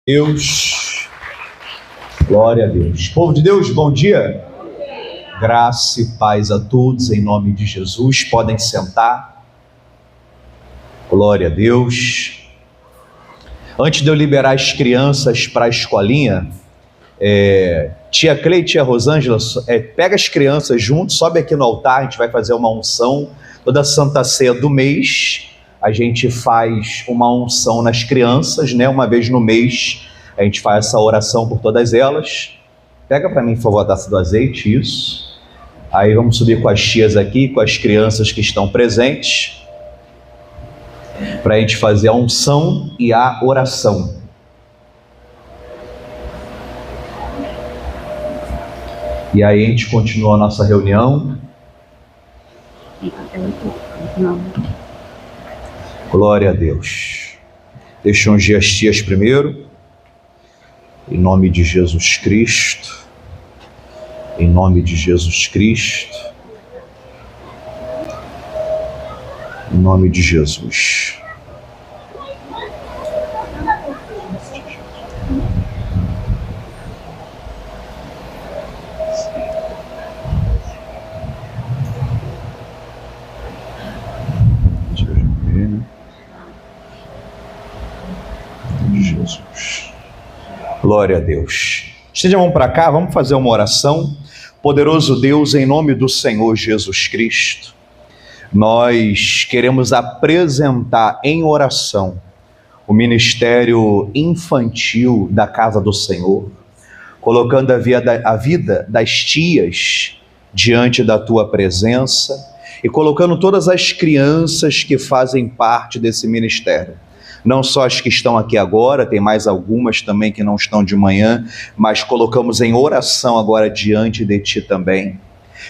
Deus, glória a Deus. Povo de Deus, bom dia. Graça e paz a todos em nome de Jesus. Podem sentar. Glória a Deus. Antes de eu liberar as crianças para a escolinha, tia Cleide e tia Rosângela, pega as crianças juntos, sobe aqui no altar, a gente vai fazer uma unção. Toda Santa Ceia do mês, a gente faz uma unção nas crianças, né? Uma vez no mês, a gente faz essa oração por todas elas. Pega para mim, por favor, a taça do azeite, isso. Aí vamos subir com as tias aqui, com as crianças que estão presentes, para a gente fazer a unção e a oração. E aí a gente continua a nossa reunião. Glória a Deus. Deixa eu ungir as tias primeiro. Em nome de Jesus Cristo. Em nome de Jesus Cristo. Em nome de Jesus. Jesus. Glória a Deus. Estende a mão para cá, vamos fazer uma oração. Poderoso Deus, em nome do Senhor Jesus Cristo, nós queremos apresentar em oração o ministério infantil da Casa do Senhor, colocando a vida das tias diante da tua presença e colocando todas as crianças que fazem parte desse ministério. Não só as que estão aqui agora, tem mais algumas também que não estão de manhã, mas colocamos em oração agora diante de ti também.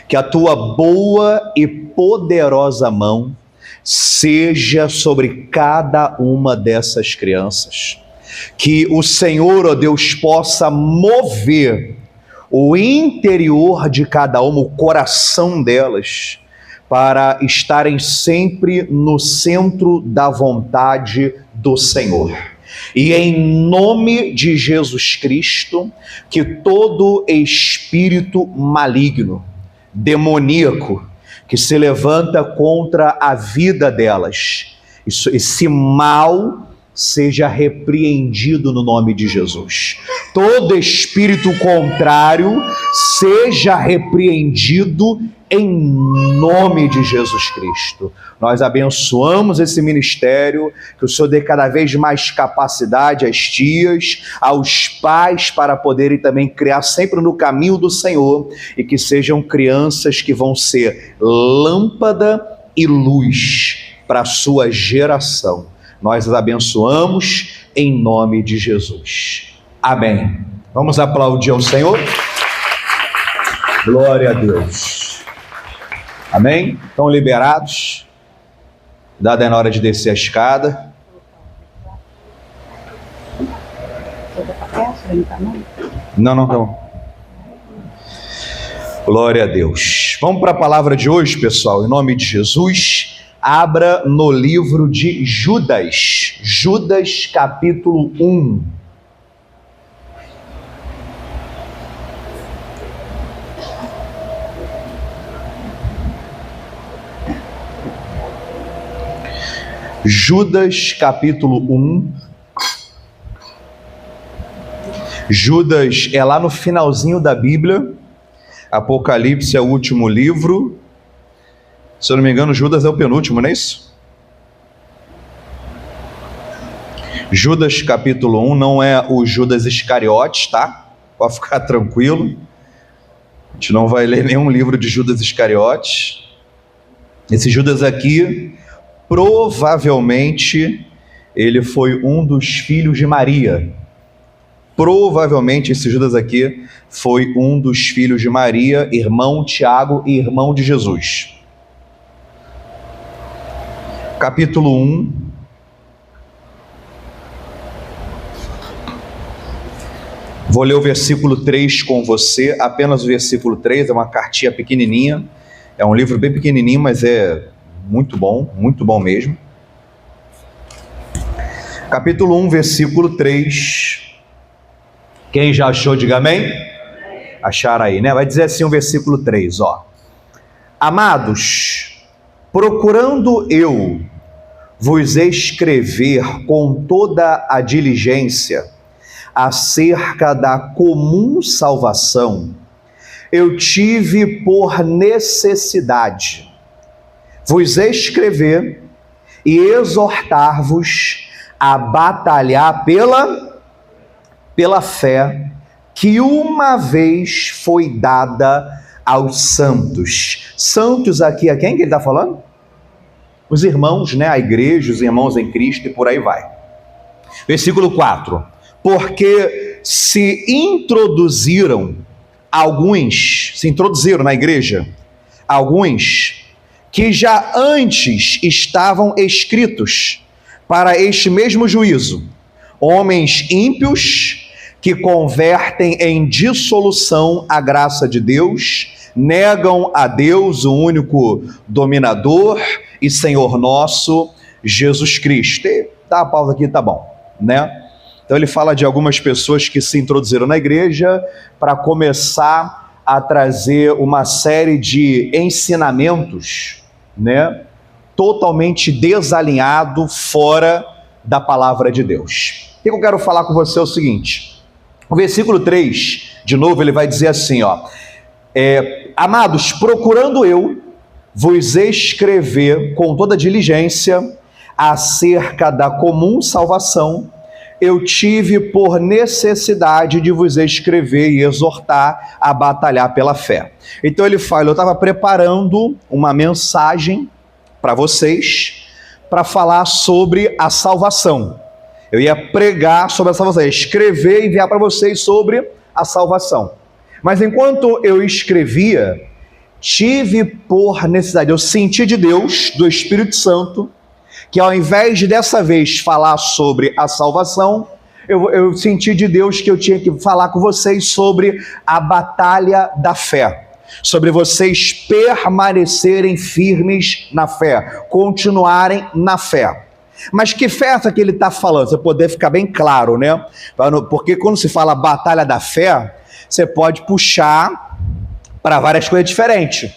Que a tua boa e poderosa mão seja sobre cada uma dessas crianças. Que o Senhor, ó Deus, possa mover o interior de cada uma, o coração delas, para estarem sempre no centro da vontade do Senhor. E em nome de Jesus Cristo, que todo espírito maligno, demoníaco, que se levanta contra a vida delas, esse mal seja repreendido no nome de Jesus. Todo espírito contrário seja repreendido em nome de Jesus Cristo. Nós abençoamos esse ministério, que o Senhor dê cada vez mais capacidade às tias, aos pais, para poderem também criar sempre no caminho do Senhor, e que sejam crianças que vão ser lâmpada e luz para a sua geração. Nós as abençoamos em nome de Jesus. Amém. Vamos aplaudir ao Senhor? Glória a Deus. Amém? Estão liberados? Dada a hora de descer a escada. Não. Glória a Deus. Vamos para a palavra de hoje, pessoal, em nome de Jesus. Abra no livro de Judas. Judas, capítulo 1. Judas, capítulo 1. Judas é lá no finalzinho da Bíblia. Apocalipse é o último livro. Se eu não me engano, Judas é o penúltimo, não é isso? Judas, capítulo 1, não é o Judas Iscariotes, tá? Pode ficar tranquilo. A gente não vai ler nenhum livro de Judas Iscariotes. Esse Judas aqui, provavelmente, ele foi um dos filhos de Maria. Provavelmente esse Judas aqui foi um dos filhos de Maria, irmão Tiago e irmão de Jesus. Capítulo 1. Vou ler o versículo 3 com você, apenas o versículo 3, é uma cartinha pequenininha, é um livro bem pequenininho, mas é muito bom mesmo. Capítulo 1, versículo 3. Quem já achou, diga amém. Acharam aí, né? Vai dizer assim o versículo 3, ó. Amados, procurando eu vos escrever com toda a diligência acerca da comum salvação, eu tive por necessidade vos escrever e exortar-vos a batalhar pela fé que uma vez foi dada aos santos. Santos aqui, a quem que ele está falando? Os irmãos, né? A igreja, os irmãos em Cristo e por aí vai. Versículo 4. Porque se introduziram na igreja, alguns que já antes estavam escritos para este mesmo juízo, homens ímpios que convertem em dissolução a graça de Deus, negam a Deus, o único dominador e Senhor nosso, Jesus Cristo. E dá a pausa aqui, tá bom, né? Então ele fala de algumas pessoas que se introduziram na igreja para começar a trazer uma série de ensinamentos, né, totalmente desalinhado, fora da palavra de Deus. O que eu quero falar com você é o seguinte: o versículo 3, de novo, ele vai dizer assim, ó, amados, procurando eu vos escrever com toda diligência acerca da comum salvação, eu tive por necessidade de vos escrever e exortar a batalhar pela fé. Então ele fala, eu estava preparando uma mensagem para vocês, para falar sobre a salvação. Eu ia pregar sobre a salvação, escrever e enviar para vocês sobre a salvação. Mas enquanto eu escrevia, tive por necessidade, eu senti de Deus, do Espírito Santo, que ao invés de dessa vez falar sobre a salvação, eu senti de Deus que eu tinha que falar com vocês sobre a batalha da fé, sobre vocês permanecerem firmes na fé, continuarem na fé. Mas que fé é essa que ele está falando? Você poder ficar bem claro, né? Porque quando se fala batalha da fé, você pode puxar para várias coisas diferentes.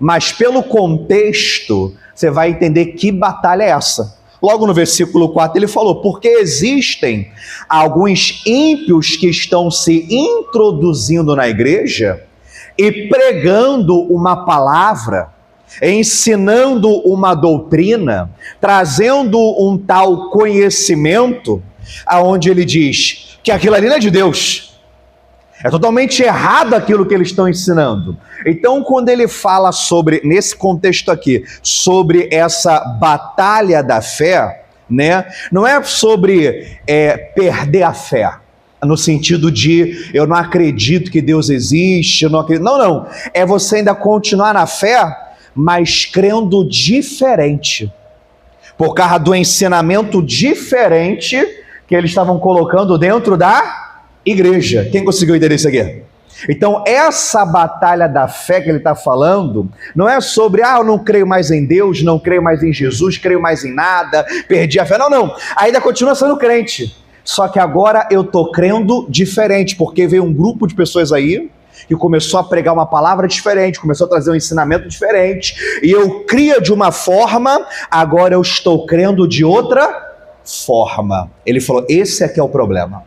Mas pelo contexto, você vai entender que batalha é essa. Logo no versículo 4 ele falou, porque existem alguns ímpios que estão se introduzindo na igreja e pregando uma palavra, ensinando uma doutrina, trazendo um tal conhecimento, aonde ele diz que aquilo ali não é de Deus. É totalmente errado aquilo que eles estão ensinando. Então, quando ele fala sobre, nesse contexto aqui, sobre essa batalha da fé, né, não é sobre perder a fé, no sentido de eu não acredito que Deus existe, eu não acredito. Não. É você ainda continuar na fé, mas crendo diferente. Por causa do ensinamento diferente que eles estavam colocando dentro da igreja. Quem conseguiu entender isso aqui? Então, essa batalha da fé que ele está falando, não é sobre, eu não creio mais em Deus, não creio mais em Jesus, creio mais em nada, perdi a fé. Não. Ainda continua sendo crente. Só que agora eu estou crendo diferente, porque veio um grupo de pessoas aí que começou a pregar uma palavra diferente, começou a trazer um ensinamento diferente, e eu cria de uma forma, agora eu estou crendo de outra forma. Ele falou, esse aqui é o problema.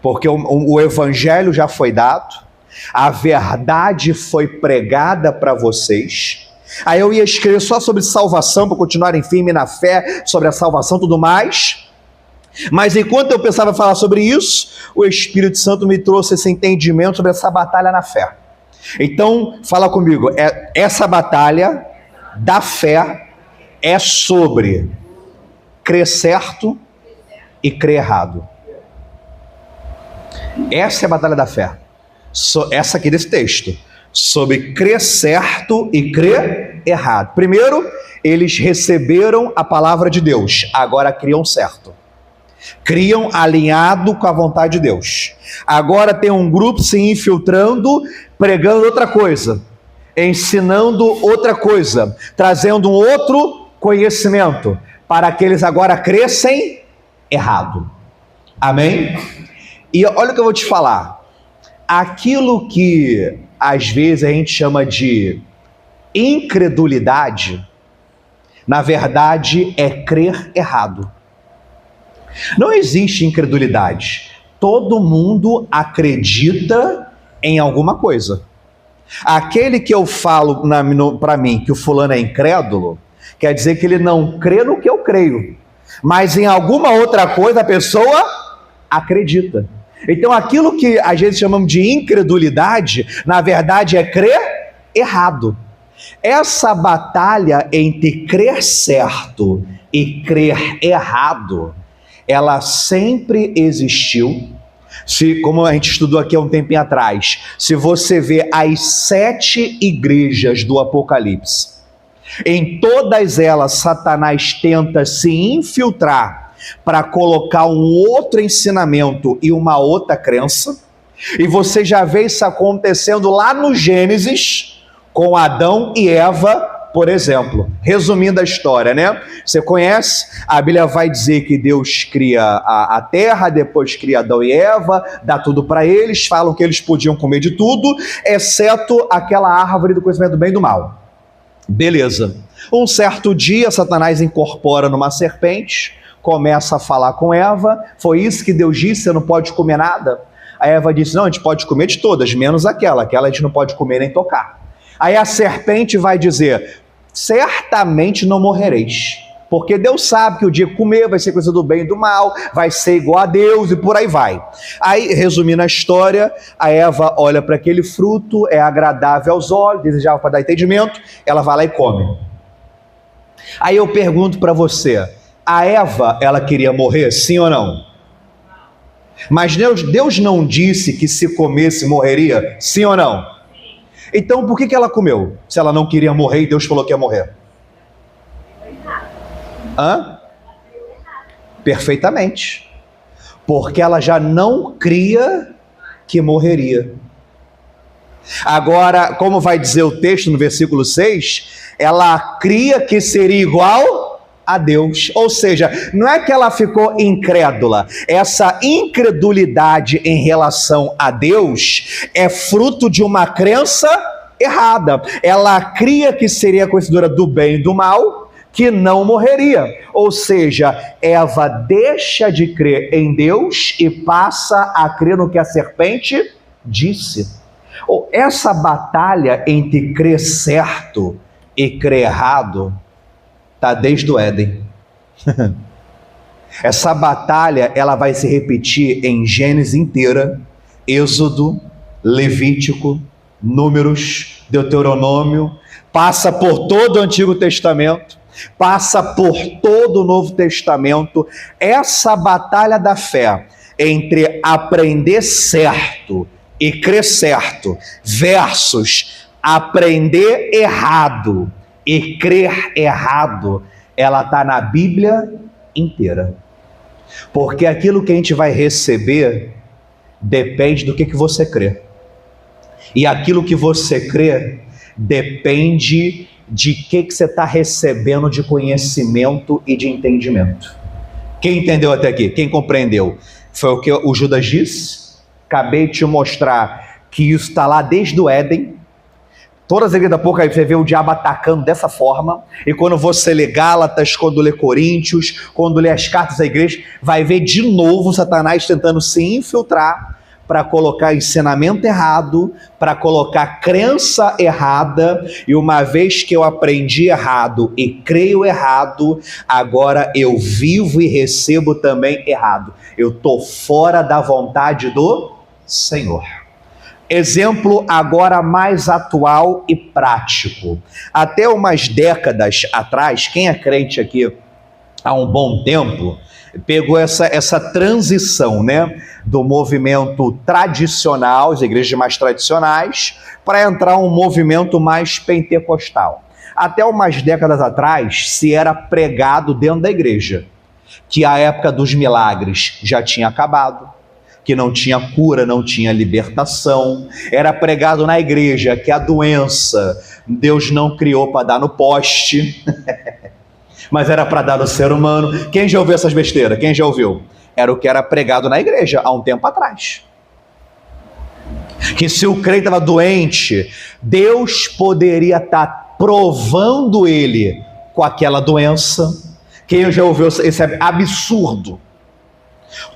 Porque o evangelho já foi dado, a verdade foi pregada para vocês. Aí eu ia escrever só sobre salvação, para continuarem firme na fé, sobre a salvação e tudo mais. Mas enquanto eu pensava em falar sobre isso, o Espírito Santo me trouxe esse entendimento sobre essa batalha na fé. Então, fala comigo, essa batalha da fé é sobre crer certo e crer errado. Essa é a batalha da fé. Essa aqui desse texto. Sobre crer certo e crer errado. Primeiro, eles receberam a palavra de Deus. Agora criam certo. Criam alinhado com a vontade de Deus. Agora tem um grupo se infiltrando, pregando outra coisa, ensinando outra coisa, trazendo um outro conhecimento, para que eles agora crescem errado. Amém? E olha o que eu vou te falar. Aquilo que às vezes a gente chama de incredulidade, na verdade é crer errado. Não existe incredulidade. Todo mundo acredita em alguma coisa. Aquele que eu falo para mim que o fulano é incrédulo, quer dizer que ele não crê no que eu creio, mas em alguma outra coisa a pessoa acredita. Então aquilo que às vezes chamamos de incredulidade, na verdade é crer errado. Essa batalha entre crer certo e crer errado, ela sempre existiu. Como a gente estudou aqui há um tempinho atrás, se você vê as 7 igrejas do Apocalipse, em todas elas Satanás tenta se infiltrar para colocar um outro ensinamento e uma outra crença, e você já vê isso acontecendo lá no Gênesis, com Adão e Eva, por exemplo. Resumindo a história, né? Você conhece? A Bíblia vai dizer que Deus cria a terra, depois cria Adão e Eva, dá tudo para eles, falam que eles podiam comer de tudo, exceto aquela árvore do conhecimento do bem e do mal. Beleza. Um certo dia, Satanás incorpora numa serpente, começa a falar com Eva. Foi isso que Deus disse, você não pode comer nada? A Eva disse, não, a gente pode comer de todas, menos aquela a gente não pode comer nem tocar. Aí a serpente vai dizer, certamente não morrereis, porque Deus sabe que o dia que comer vai ser coisa do bem e do mal, vai ser igual a Deus e por aí vai. Aí, resumindo a história, a Eva olha para aquele fruto, é agradável aos olhos, desejável para dar entendimento, ela vai lá e come. Aí eu pergunto para você, a Eva, ela queria morrer, sim ou não? Mas Deus não disse que se comesse morreria, sim ou não? Então por que ela comeu? Se ela não queria morrer e Deus falou que ia morrer. Perfeitamente. Porque ela já não cria que morreria. Agora, como vai dizer o texto no versículo 6, ela cria que seria igual a Deus. Ou seja, não é que ela ficou incrédula. Essa incredulidade em relação a Deus é fruto de uma crença errada. Ela cria que seria conhecedora do bem e do mal, que não morreria. Ou seja, Eva deixa de crer em Deus e passa a crer no que a serpente disse. Essa batalha entre crer certo e crer errado está desde o Éden. Essa batalha ela vai se repetir em Gênesis inteira, Êxodo, Levítico, Números, Deuteronômio, passa por todo o Antigo Testamento, passa por todo o Novo Testamento. Essa batalha da fé entre aprender certo e crer certo versus aprender errado e crer errado, ela está na Bíblia inteira. Porque aquilo que a gente vai receber depende do que você crê. E aquilo que você crê depende de que você está recebendo de conhecimento e de entendimento. Quem entendeu até aqui? Quem compreendeu? Foi o que o Judas disse. Acabei de te mostrar que isso está lá desde o Éden. Todas as igrejas da Apocalipse você vê o diabo atacando dessa forma, e quando você lê Gálatas, quando lê Coríntios, quando lê as cartas da igreja, vai ver de novo Satanás tentando se infiltrar para colocar ensinamento errado, para colocar crença errada, e uma vez que eu aprendi errado e creio errado, agora eu vivo e recebo também errado. Eu estou fora da vontade do Senhor. Exemplo agora mais atual e prático. Até umas décadas atrás, quem é crente aqui há um bom tempo, pegou essa transição, né, do movimento tradicional, as igrejas mais tradicionais, para entrar um movimento mais pentecostal. Até umas décadas atrás, se era pregado dentro da igreja que a época dos milagres já tinha acabado, que não tinha cura, não tinha libertação. Era pregado na igreja que a doença Deus não criou para dar no poste, mas era para dar no ser humano. Quem já ouviu essas besteiras? Quem já ouviu? Era o que era pregado na igreja há um tempo atrás. Que se o crente estava doente, Deus poderia estar provando ele com aquela doença. Quem já ouviu esse absurdo?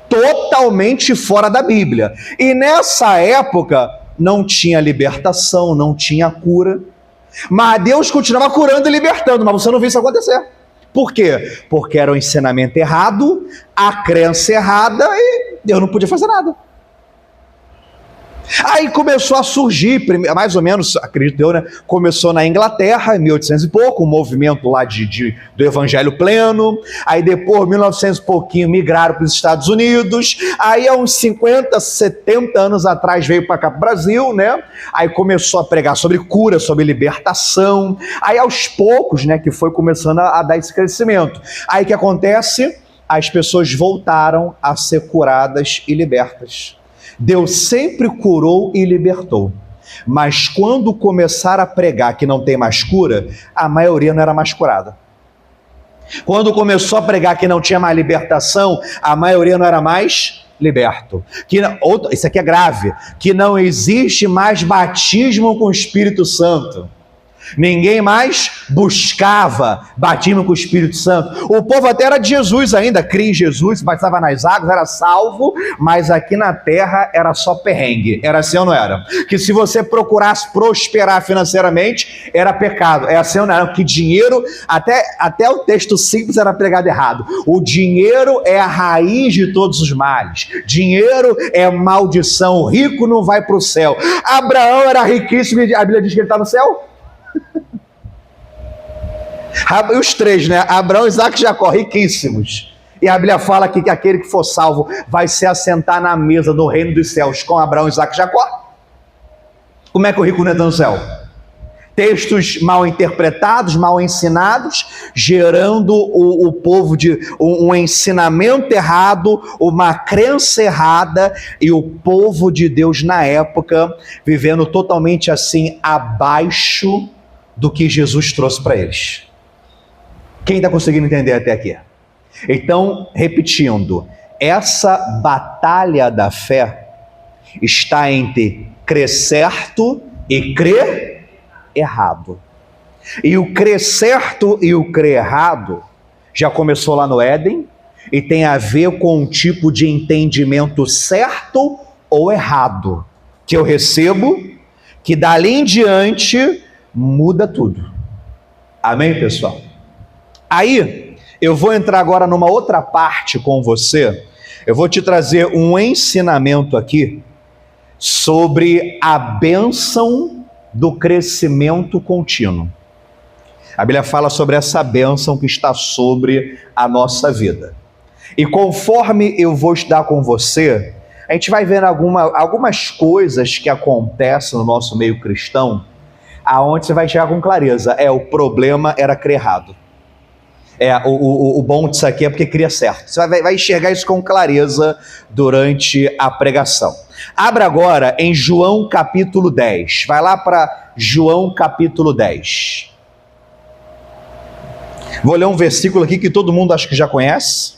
Totalmente fora da Bíblia. E nessa época não tinha libertação, não tinha cura. Mas Deus continuava curando e libertando, mas você não viu isso acontecer. Por quê? Porque era o ensinamento errado, a crença errada e Deus não podia fazer nada. Aí começou a surgir, mais ou menos, acredito eu, né? Começou na Inglaterra, em 1800 e pouco, um movimento lá do Evangelho Pleno. Aí depois, 1900 e pouquinho, migraram para os Estados Unidos. Aí há uns 50, 70 anos atrás veio para cá para o Brasil, né? Aí começou a pregar sobre cura, sobre libertação. Aí aos poucos, né, que foi começando a dar esse crescimento. Aí o que acontece? As pessoas voltaram a ser curadas e libertas. Deus sempre curou e libertou, mas quando começaram a pregar que não tem mais cura, a maioria não era mais curada. Quando começou a pregar que não tinha mais libertação, a maioria não era mais liberto. Isso aqui é grave, que não existe mais batismo com o Espírito Santo. Ninguém mais buscava batismo com o Espírito Santo. O povo até era de Jesus ainda, cria em Jesus, batizava nas águas, era salvo, mas aqui na terra era só perrengue. Era assim ou não era? Que se você procurasse prosperar financeiramente, era pecado. É assim ou não era? Que dinheiro, até o texto simples era pregado errado. O dinheiro é a raiz de todos os males. Dinheiro é maldição. O rico não vai para o céu. Abraão era riquíssimo e a Bíblia diz que ele está no céu? E os três, né? Abraão, Isaac e Jacó, riquíssimos. E a Bíblia fala aqui que aquele que for salvo vai se assentar na mesa do reino dos céus com Abraão, Isaac e Jacó. Como é que o rico não entra no céu? Textos mal interpretados, mal ensinados, gerando o povo de um ensinamento errado, uma crença errada, e o povo de Deus na época vivendo totalmente assim abaixo do que Jesus trouxe para eles. Quem está conseguindo entender até aqui? Então, repetindo, essa batalha da fé está entre crer certo e crer errado. E o crer certo e o crer errado já começou lá no Éden e tem a ver com um tipo de entendimento certo ou errado que eu recebo, que dali em diante muda tudo. Amém, pessoal? Aí, eu vou entrar agora numa outra parte com você. Eu vou te trazer um ensinamento aqui sobre a bênção do crescimento contínuo. A Bíblia fala sobre essa bênção que está sobre a nossa vida. E conforme eu vou estudar com você, a gente vai vendo algumas coisas que acontecem no nosso meio cristão, aonde você vai chegar com clareza. O problema era crer errado. O bom disso aqui é porque cria certo. Você vai enxergar isso com clareza durante a pregação. Abra agora em João capítulo 10. Vai lá para João capítulo 10. Vou ler um versículo aqui que todo mundo acho que já conhece.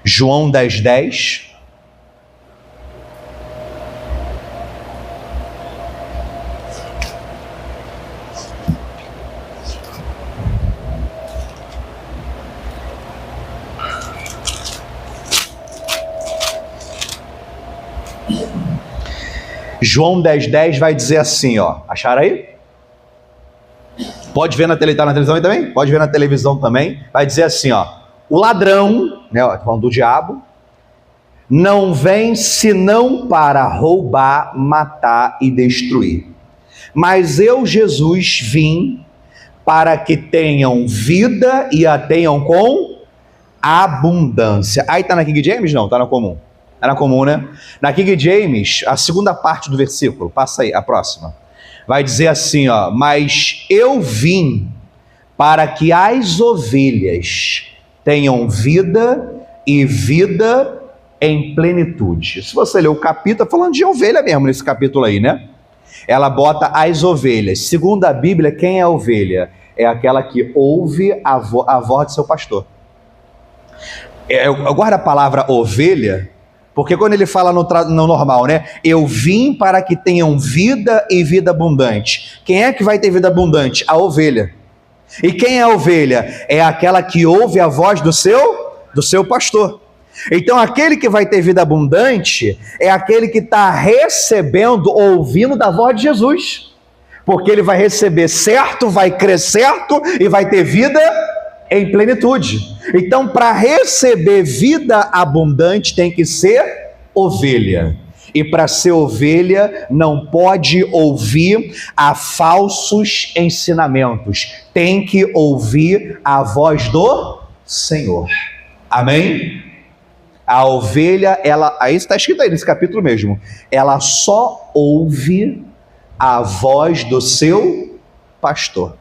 João 10, 10. João 10, 10 vai dizer assim, ó. Acharam aí? Pode ver na televisão também? Pode ver na televisão também. Vai dizer assim, ó. O ladrão, né, falando do diabo, não vem senão para roubar, matar e destruir. Mas eu, Jesus, vim para que tenham vida e a tenham com abundância. Aí tá na King James? Não, tá na comum. Era comum, né? Na King James, a segunda parte do versículo, passa aí, a próxima, vai dizer assim, ó: mas eu vim para que as ovelhas tenham vida e vida em plenitude. Se você ler o capítulo, tá falando de ovelha mesmo nesse capítulo aí, né? Ela bota as ovelhas. Segundo a Bíblia, quem é a ovelha? É aquela que ouve a voz de seu pastor. Eu guardo a palavra ovelha, porque quando ele fala no normal, né? Eu vim para que tenham vida e vida abundante. Quem é que vai ter vida abundante? A ovelha. E quem é a ovelha? É aquela que ouve a voz do seu pastor. Então aquele que vai ter vida abundante é aquele que está recebendo, ouvindo da voz de Jesus. Porque ele vai receber certo, vai crescer certo e vai ter vida em plenitude. Então, para receber vida abundante, tem que ser ovelha. E para ser ovelha, não pode ouvir a falsos ensinamentos. Tem que ouvir a voz do Senhor. Amém? A ovelha, aí está escrito aí nesse capítulo mesmo, ela só ouve a voz do seu pastor.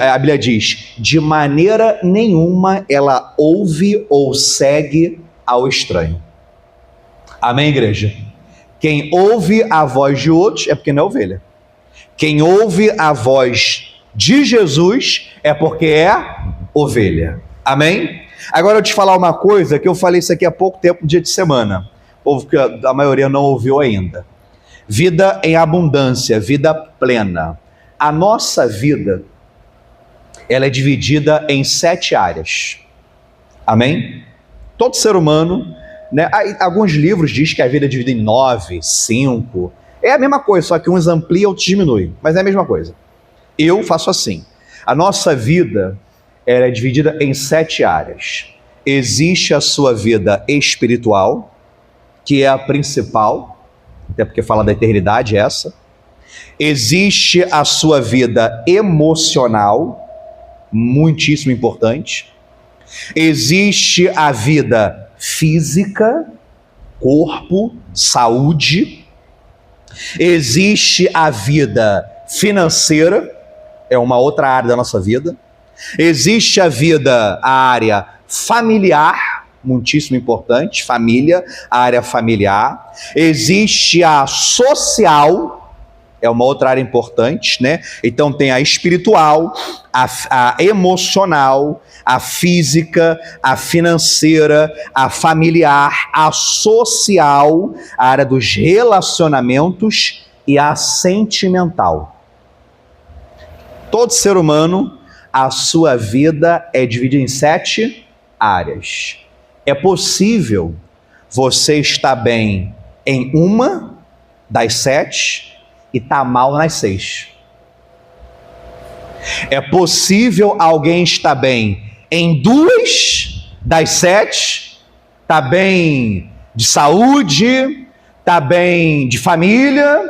A Bíblia diz, de maneira nenhuma ela ouve ou segue ao estranho. Amém, igreja? Quem ouve a voz de outros é porque não é ovelha. Quem ouve a voz de Jesus é porque é ovelha. Amém? Agora eu te falar uma coisa que eu falei isso aqui há pouco tempo, no dia de semana. O povo que a maioria não ouviu ainda. Vida em abundância, vida plena. A nossa vida, ela é dividida em 7 áreas. Amém? Todo ser humano, né? Alguns livros dizem que a vida é dividida em 9, 5. É a mesma coisa, só que uns ampliam, outros diminuem. Mas é a mesma coisa. Eu faço assim. A nossa vida, ela é dividida em 7 áreas. Existe a sua vida espiritual, que é a principal, até porque fala da eternidade essa. Existe a sua vida emocional, muitíssimo importante. Existe a vida física, corpo, saúde. Existe a vida financeira, é uma outra área da nossa vida. Existe a área familiar, muitíssimo importante, família, a área familiar. Existe a social, é uma outra área importante, né? Então tem a espiritual, a emocional, a física, a financeira, a familiar, a social, a área dos relacionamentos e a sentimental. Todo ser humano, a sua vida é dividida em 7 áreas. É possível você estar bem em uma das 7 e estar mal nas 6. É possível alguém estar bem em 2 das 7, estar bem de saúde, estar bem de família,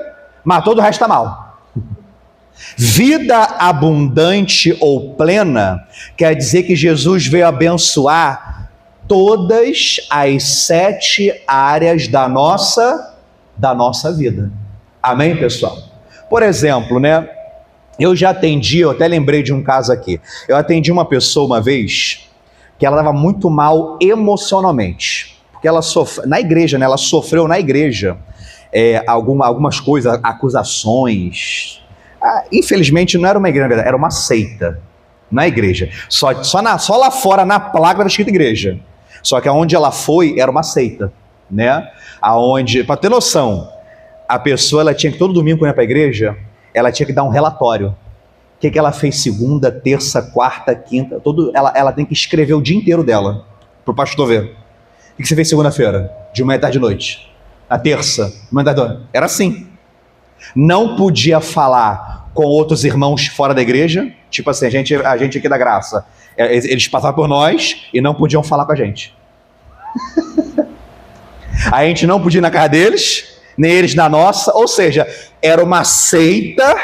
mas todo o resto está mal. Vida abundante ou plena quer dizer que Jesus veio abençoar todas as 7 áreas da nossa vida. Amém, pessoal? Por exemplo, né? Eu até lembrei de um caso aqui. Eu atendi uma pessoa uma vez que ela estava muito mal emocionalmente. Porque ela sofreu, na igreja, né? Ela sofreu na igreja algumas coisas, acusações. Infelizmente não era uma igreja, era uma seita na igreja. Só lá fora, na placa, estava escrito igreja. Só que aonde ela foi, era uma seita, né? Para ter noção, a pessoa, ela tinha que todo domingo, quando ia para a igreja, ela tinha que dar um relatório. O que ela fez segunda, terça, quarta, quinta, ela tem que escrever o dia inteiro dela, para o pastor ver. O que você fez segunda-feira? De manhã, tarde e noite. Na terça, de manhã, tarde e noite. Era assim. Não podia falar com outros irmãos fora da igreja, tipo assim, a gente aqui da graça, eles passavam por nós e não podiam falar com a gente. A gente não podia ir na casa deles, nem eles na nossa, ou seja, era uma seita,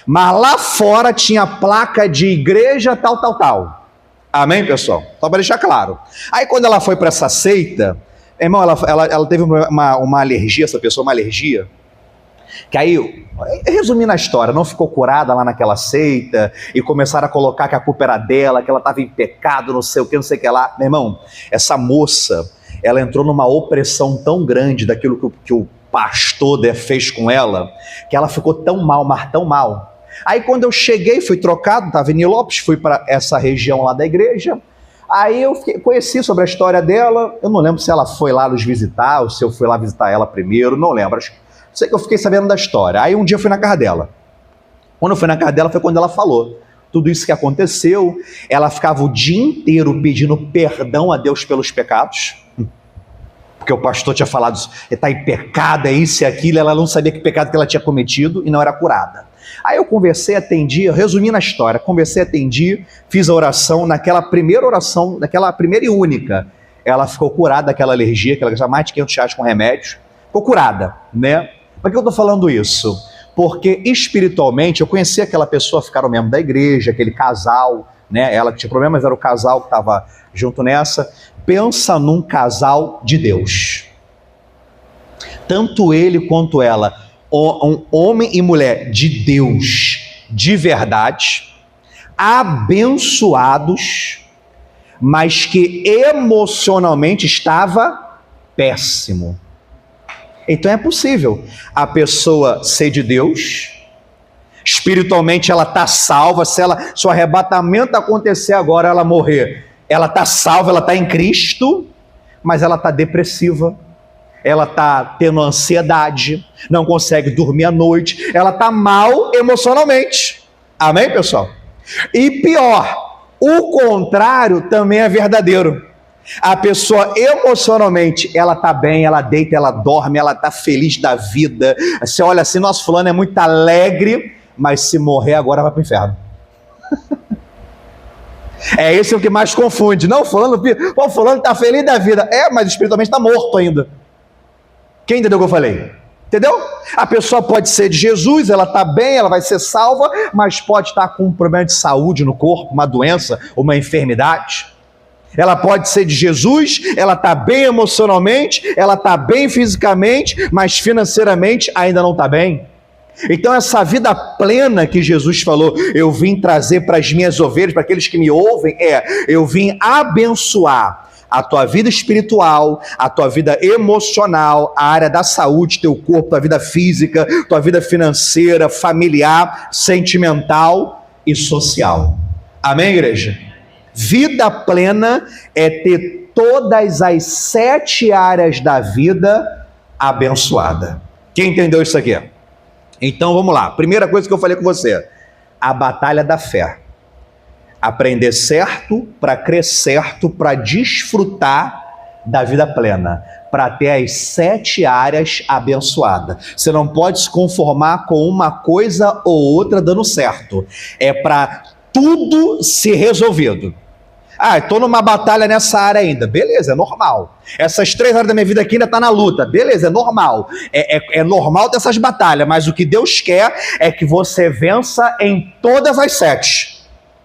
mas lá fora tinha placa de igreja tal. Amém, pessoal? Só para deixar claro. Aí quando ela foi para essa seita, irmão, ela teve uma alergia, essa pessoa, uma alergia, que aí, resumindo a história, não ficou curada lá naquela seita, e começaram a colocar que a culpa era dela, que ela estava em pecado, não sei o que lá. Meu irmão, essa moça, ela entrou numa opressão tão grande daquilo que o pastor fez com ela, que ela ficou tão mal, mas tão mal. Aí quando eu cheguei, fui trocado, estava em Nilópolis, fui para essa região lá da igreja. Aí eu conheci sobre a história dela, eu não lembro se ela foi lá nos visitar, ou se eu fui lá visitar ela primeiro, não lembro. Sei que eu fiquei sabendo da história. Aí um dia eu fui na casa dela. Quando eu fui na casa dela foi quando ela falou tudo isso que aconteceu. Ela ficava o dia inteiro pedindo perdão a Deus pelos pecados, porque o pastor tinha falado, está em pecado, é isso e aquilo, ela não sabia que pecado que ela tinha cometido e não era curada. Aí eu conversei, atendi, resumindo a história, conversei, atendi, fiz a oração, naquela primeira e única, ela ficou curada daquela alergia, que ela gastava mais de R$500 com remédios, ficou curada, né? Por que eu estou falando isso? Porque espiritualmente eu conheci aquela pessoa, ficaram membro da igreja, aquele casal, né? Ela que tinha problemas, era o casal que estava junto nessa. Pensa num casal de Deus. Tanto ele quanto ela, um homem e mulher de Deus, de verdade, abençoados, mas que emocionalmente estava péssimo. Então é possível a pessoa ser de Deus, espiritualmente ela está salva, se o arrebatamento acontecer agora, ela morrer, ela está salva, ela está em Cristo, mas ela está depressiva, ela está tendo ansiedade, não consegue dormir à noite, ela está mal emocionalmente. Amém, pessoal? E pior, o contrário também é verdadeiro. A pessoa emocionalmente, ela está bem, ela deita, ela dorme, ela está feliz da vida. Você olha assim, nosso fulano é muito alegre, mas se morrer agora vai para o inferno. É esse o que mais confunde. Não, fulano está feliz da vida. É, mas espiritualmente está morto ainda. Quem entendeu o que eu falei? Entendeu? A pessoa pode ser de Jesus, ela está bem, ela vai ser salva, mas pode estar com um problema de saúde no corpo, uma doença, uma enfermidade. Ela pode ser de Jesus, ela está bem emocionalmente, ela está bem fisicamente, mas financeiramente ainda não está bem. Então essa vida plena que Jesus falou, eu vim trazer para as minhas ovelhas, para aqueles que me ouvem, eu vim abençoar a tua vida espiritual, a tua vida emocional, a área da saúde, teu corpo, tua vida física, tua vida financeira, familiar, sentimental e social. Amém, igreja? Vida plena é ter todas as 7 áreas da vida abençoada. Quem entendeu isso aqui? Então vamos lá. Primeira coisa que eu falei com você, a batalha da fé. Aprender certo para crer certo, para desfrutar da vida plena, para ter as 7 áreas abençoadas. Você não pode se conformar com uma coisa ou outra dando certo. É para tudo ser resolvido. Estou numa batalha nessa área ainda. Beleza, é normal. Essas 3 áreas da minha vida aqui ainda está na luta. Beleza, é normal. É normal dessas batalhas, mas o que Deus quer é que você vença em todas as 7.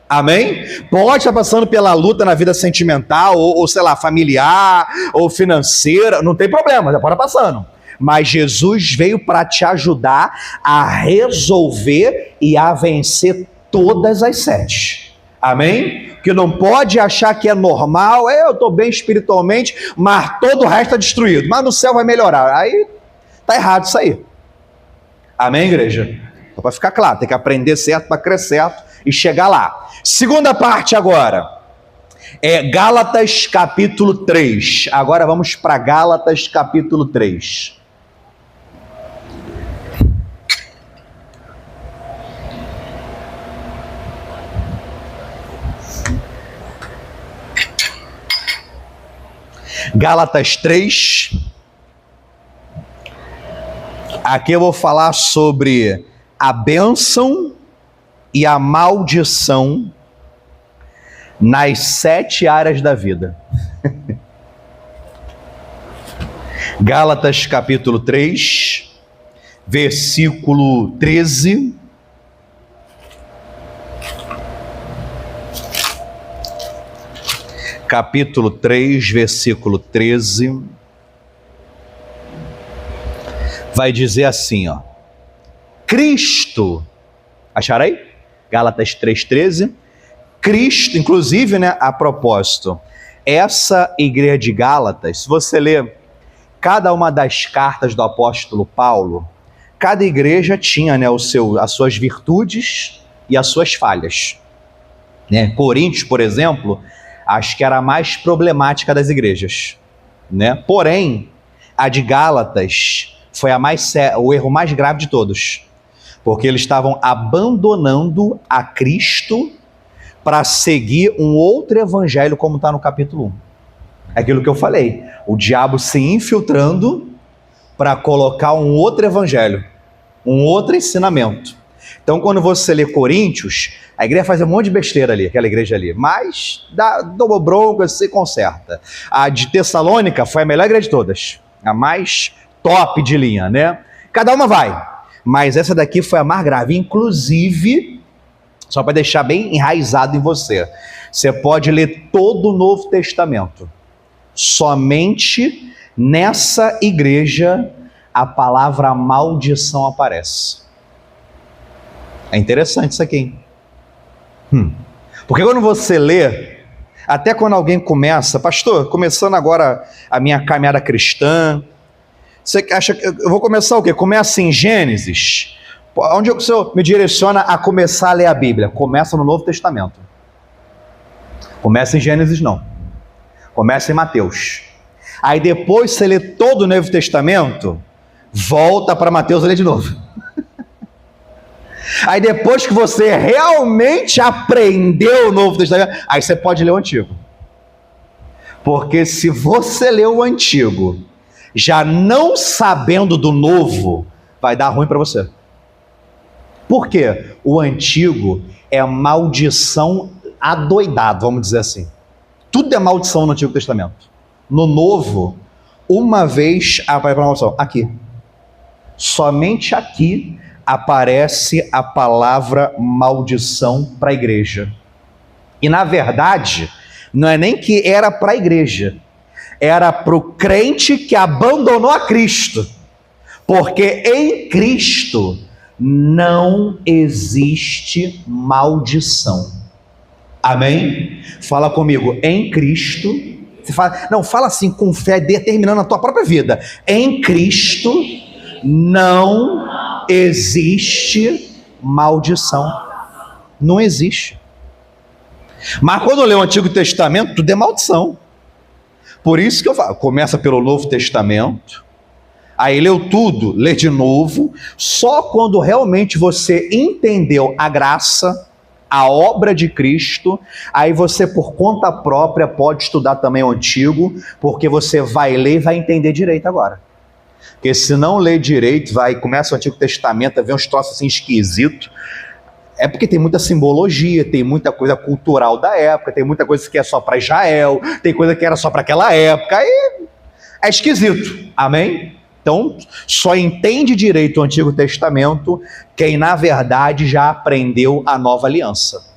Amém? Pode estar passando pela luta na vida sentimental, ou sei lá, familiar, ou financeira, não tem problema, já pode estar passando. Mas Jesus veio para te ajudar a resolver e a vencer todas as 7. Amém? Que não pode achar que é normal, eu estou bem espiritualmente, mas todo o resto está destruído. Mas no céu vai melhorar. Aí está errado isso aí. Amém, igreja? Só para ficar claro, tem que aprender certo para crer certo e chegar lá. Segunda parte agora. Gálatas capítulo 3. Agora vamos para Gálatas capítulo 3. Gálatas 3, aqui eu vou falar sobre a bênção e a maldição nas 7 áreas da vida. Gálatas capítulo 3, versículo 13. Capítulo 3, versículo 13, vai dizer assim, ó. Cristo, acharam aí? Gálatas 3,13. Cristo, inclusive, né, a propósito, essa igreja de Gálatas, se você ler cada uma das cartas do apóstolo Paulo, cada igreja tinha, né, as suas virtudes e as suas falhas. Né? Coríntios, por exemplo, Acho que era a mais problemática das igrejas, né? Porém, a de Gálatas foi o erro mais grave de todos, porque eles estavam abandonando a Cristo para seguir um outro evangelho, como está no capítulo 1. É aquilo que eu falei, o diabo se infiltrando para colocar um outro evangelho, um outro ensinamento. Então, quando você lê Coríntios, a igreja faz um monte de besteira ali, aquela igreja ali, mas dá bronca, se conserta. A de Tessalônica foi a melhor igreja de todas, a mais top de linha, né? Cada uma vai, mas essa daqui foi a mais grave, inclusive, só para deixar bem enraizado em você, você pode ler todo o Novo Testamento, somente nessa igreja a palavra maldição aparece. É interessante isso aqui, hein? Porque quando você lê, até quando alguém começa, pastor, começando agora a minha caminhada cristã, você acha que eu vou começar o quê? Começa em Gênesis. Onde o Senhor me direciona a começar a ler a Bíblia? Começa no Novo Testamento. Começa em Gênesis não. Começa em Mateus. Aí depois você lê todo o Novo Testamento, volta para Mateus e lê de novo. Aí depois que você realmente aprendeu o Novo Testamento, aí você pode ler o Antigo. Porque se você ler o Antigo, já não sabendo do Novo, vai dar ruim para você. Por quê? O Antigo é maldição adoidado, vamos dizer assim. Tudo é maldição no Antigo Testamento. No Novo, uma vez aparece a maldição. Aqui. Somente aqui aparece a palavra maldição para a igreja. E na verdade, não é nem que era para a igreja, era para o crente que abandonou a Cristo. Porque em Cristo não existe maldição. Amém? Fala comigo, em Cristo. Você fala, não, fala assim com fé, determinando a tua própria vida. Em Cristo não existe maldição. Não existe. Mas quando eu leio o Antigo Testamento, tudo é maldição. Por isso que eu falo, começa pelo Novo Testamento, aí leu tudo, lê de novo, só quando realmente você entendeu a graça, a obra de Cristo, aí você por conta própria pode estudar também o Antigo, porque você vai ler e vai entender direito agora. Porque se não ler direito, começa o Antigo Testamento, vê uns troços assim esquisitos. É porque tem muita simbologia, tem muita coisa cultural da época, tem muita coisa que é só para Israel, tem coisa que era só para aquela época, aí é esquisito, amém? Então, só entende direito o Antigo Testamento quem na verdade já aprendeu a Nova Aliança.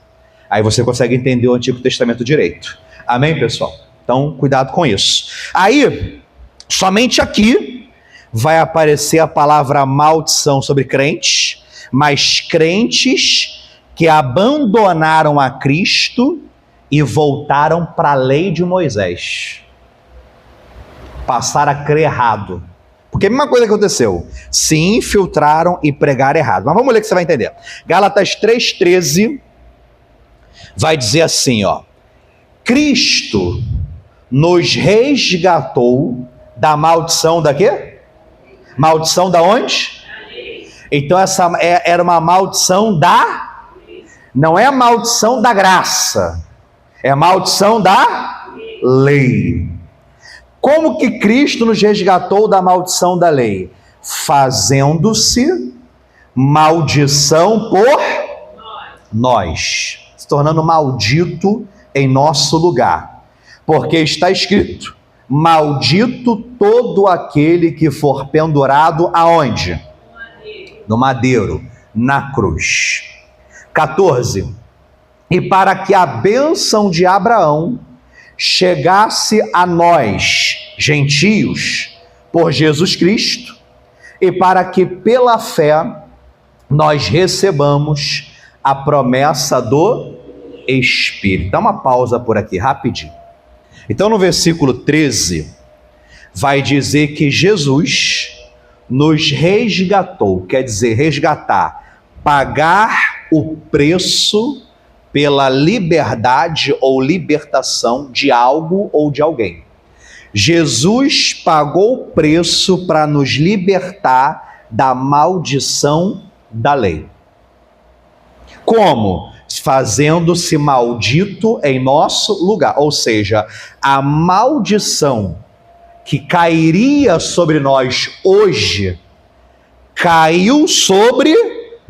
Aí você consegue entender o Antigo Testamento direito, amém, pessoal? Então, cuidado com isso. Aí, somente aqui vai aparecer a palavra maldição sobre crentes, mas crentes que abandonaram a Cristo e voltaram para a lei de Moisés. Passaram a crer errado. Porque a mesma coisa que aconteceu. Se infiltraram e pregaram errado. Mas vamos ler que você vai entender. Gálatas 3,13 vai dizer assim, ó. Cristo nos resgatou da maldição da quê? Maldição da onde? Então essa era uma maldição não é a maldição da graça, é a maldição da lei. Como que Cristo nos resgatou da maldição da lei? Fazendo-se maldição por nós, se tornando maldito em nosso lugar. Porque está escrito, maldito todo aquele que for pendurado aonde? No madeiro, na cruz. 14. E para que a bênção de Abraão chegasse a nós, gentios, por Jesus Cristo, e para que pela fé nós recebamos a promessa do Espírito. Dá uma pausa por aqui, rapidinho. Então no versículo 13, vai dizer que Jesus nos resgatou, quer dizer, resgatar, pagar o preço pela liberdade ou libertação de algo ou de alguém. Jesus pagou o preço para nos libertar da maldição da lei. Como? Fazendo-se maldito em nosso lugar. Ou seja, a maldição que cairia sobre nós hoje, caiu sobre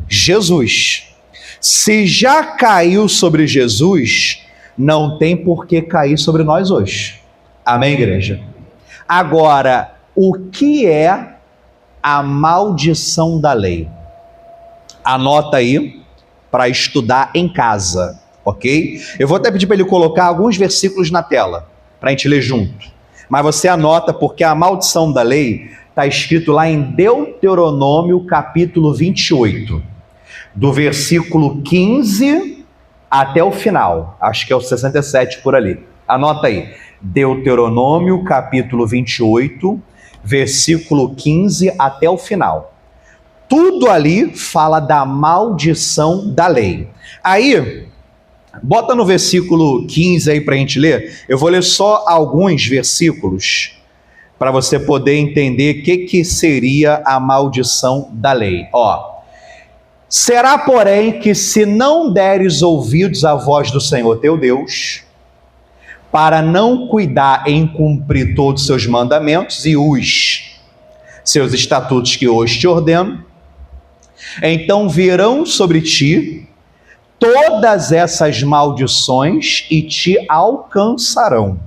Jesus. Se já caiu sobre Jesus, não tem por que cair sobre nós hoje. Amém, igreja? Agora, o que é a maldição da lei? Anota aí para estudar em casa, ok? Eu vou até pedir para ele colocar alguns versículos na tela, para a gente ler junto. Mas você anota, porque a maldição da lei está escrito lá em Deuteronômio capítulo 28, do versículo 15 até o final. Acho que é o 67 por ali. Anota aí. Deuteronômio capítulo 28, versículo 15 até o final. Tudo ali fala da maldição da lei. Aí, bota no versículo 15 aí para a gente ler. Eu vou ler só alguns versículos para você poder entender o que seria a maldição da lei. Ó, será, porém, que se não deres ouvidos à voz do Senhor teu Deus, para não cuidar em cumprir todos os seus mandamentos e os seus estatutos que hoje te ordeno, então virão sobre ti todas essas maldições e te alcançarão.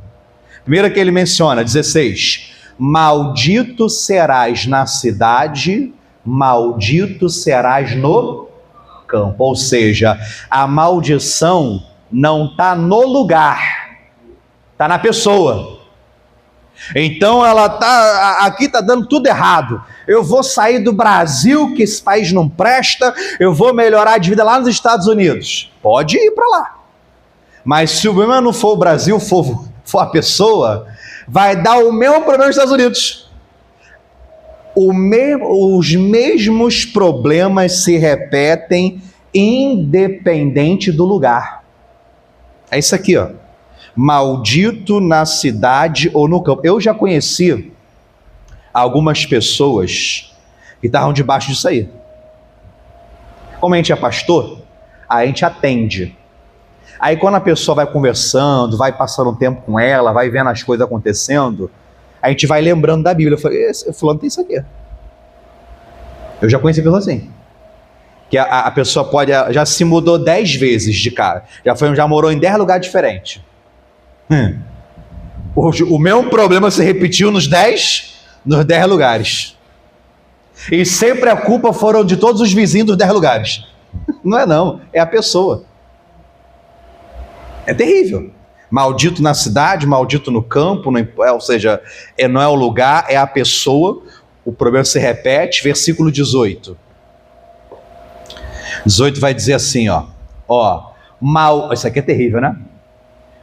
Primeiro que ele menciona, 16, maldito serás na cidade, maldito serás no campo. Ou seja, a maldição não está no lugar, está na pessoa. Então ela aqui está dando tudo errado. Eu vou sair do Brasil, que esse país não presta, eu vou melhorar de vida lá nos Estados Unidos. Pode ir para lá. Mas se o problema não for o Brasil, for a pessoa, vai dar o mesmo problema nos Estados Unidos. Os mesmos problemas se repetem independente do lugar. É isso aqui, ó. Maldito na cidade ou no campo. Eu já conheci algumas pessoas que estavam debaixo disso aí. Como a gente é pastor, a gente atende. Aí quando a pessoa vai conversando, vai passando um tempo com ela, vai vendo as coisas acontecendo, a gente vai lembrando da Bíblia. Eu falei, esse fulano tem isso aqui. Eu já conheci pessoas assim. Que a pessoa já se mudou 10 vezes de casa. Já morou em 10 lugares diferentes. O mesmo problema se repetiu nos 10 lugares. E sempre a culpa foram de todos os vizinhos dos 10 lugares. Não é não, é a pessoa. É terrível. Maldito na cidade, maldito no campo, ou seja, não é o lugar, é a pessoa. O problema se repete. Versículo 18. 18 vai dizer assim, isso aqui é terrível, né?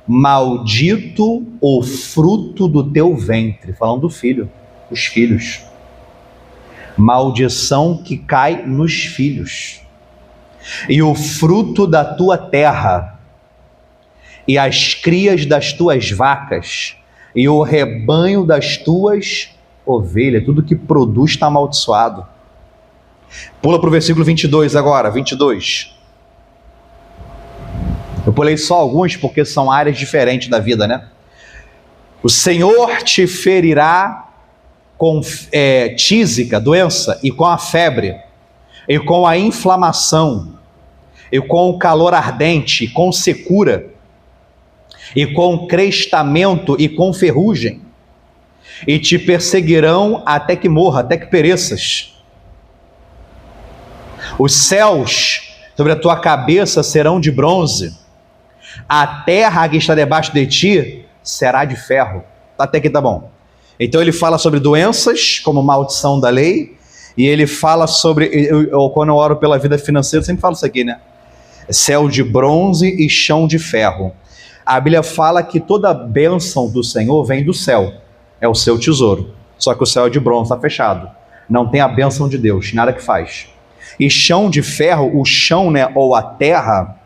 Maldito o fruto do teu ventre, falando do filho, os filhos. Maldição que cai nos filhos. E o fruto da tua terra, e as crias das tuas vacas, e o rebanho das tuas ovelhas, tudo que produz está amaldiçoado. Pula para o versículo 22 agora, 22. Eu pulei só alguns porque são áreas diferentes da vida, né? O Senhor te ferirá com tísica, doença, e com a febre, e com a inflamação, e com o calor ardente, e com secura, e com crestamento, e com ferrugem, e te perseguirão até que morra, até que pereças. Os céus sobre a tua cabeça serão de bronze, a terra que está debaixo de ti será de ferro. Até aqui tá bom. Então ele fala sobre doenças como maldição da lei, e ele fala sobre, quando eu oro pela vida financeira, eu sempre falo isso aqui, né? Céu de bronze e chão de ferro. A Bíblia fala que toda bênção do Senhor vem do céu, é o seu tesouro. Só que o céu é de bronze, está fechado. Não tem a bênção de Deus, nada que faz. E chão de ferro, o chão, né, ou a terra,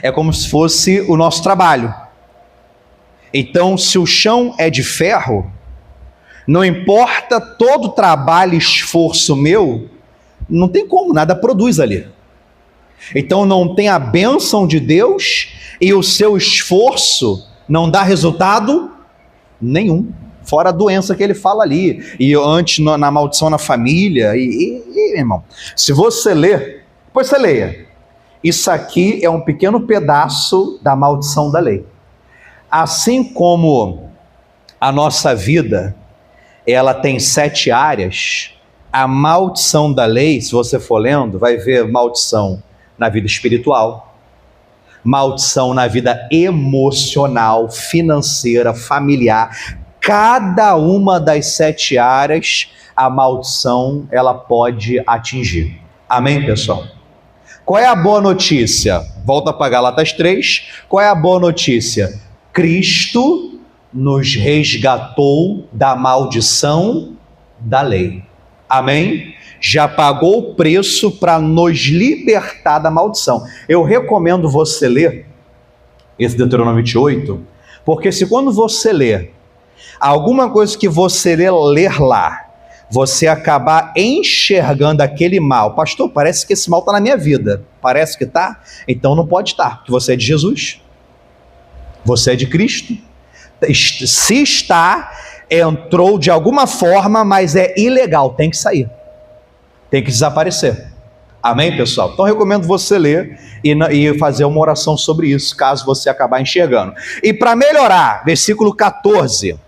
É como se fosse o nosso trabalho. Então, se o chão é de ferro, não importa todo trabalho e esforço meu, não tem como, nada produz ali. Então não tem a bênção de Deus e o seu esforço não dá resultado nenhum. Fora a doença que ele fala ali, e antes na maldição na família, irmão, se você ler, depois você leia, isso aqui é um pequeno pedaço da maldição da lei. Assim como a nossa vida, ela tem 7 áreas, a maldição da lei, se você for lendo, vai ver maldição na vida espiritual, maldição na vida emocional, financeira, familiar. Cada uma das 7 áreas, a maldição, ela pode atingir. Amém, pessoal? Qual é a boa notícia? Volta para Gálatas 3. Qual é a boa notícia? Cristo nos resgatou da maldição da lei. Amém? Já pagou o preço para nos libertar da maldição. Eu recomendo você ler esse Deuteronômio 28, porque se quando você ler alguma coisa que você ler lá, você acabar enxergando aquele mal, pastor, parece que esse mal está na minha vida, parece que está? Então não pode estar, porque você é de Jesus, você é de Cristo. Se está, entrou de alguma forma, mas é ilegal, tem que sair, tem que desaparecer. Amém, pessoal? Então eu recomendo você ler e fazer uma oração sobre isso, caso você acabar enxergando. E para melhorar, versículo 14,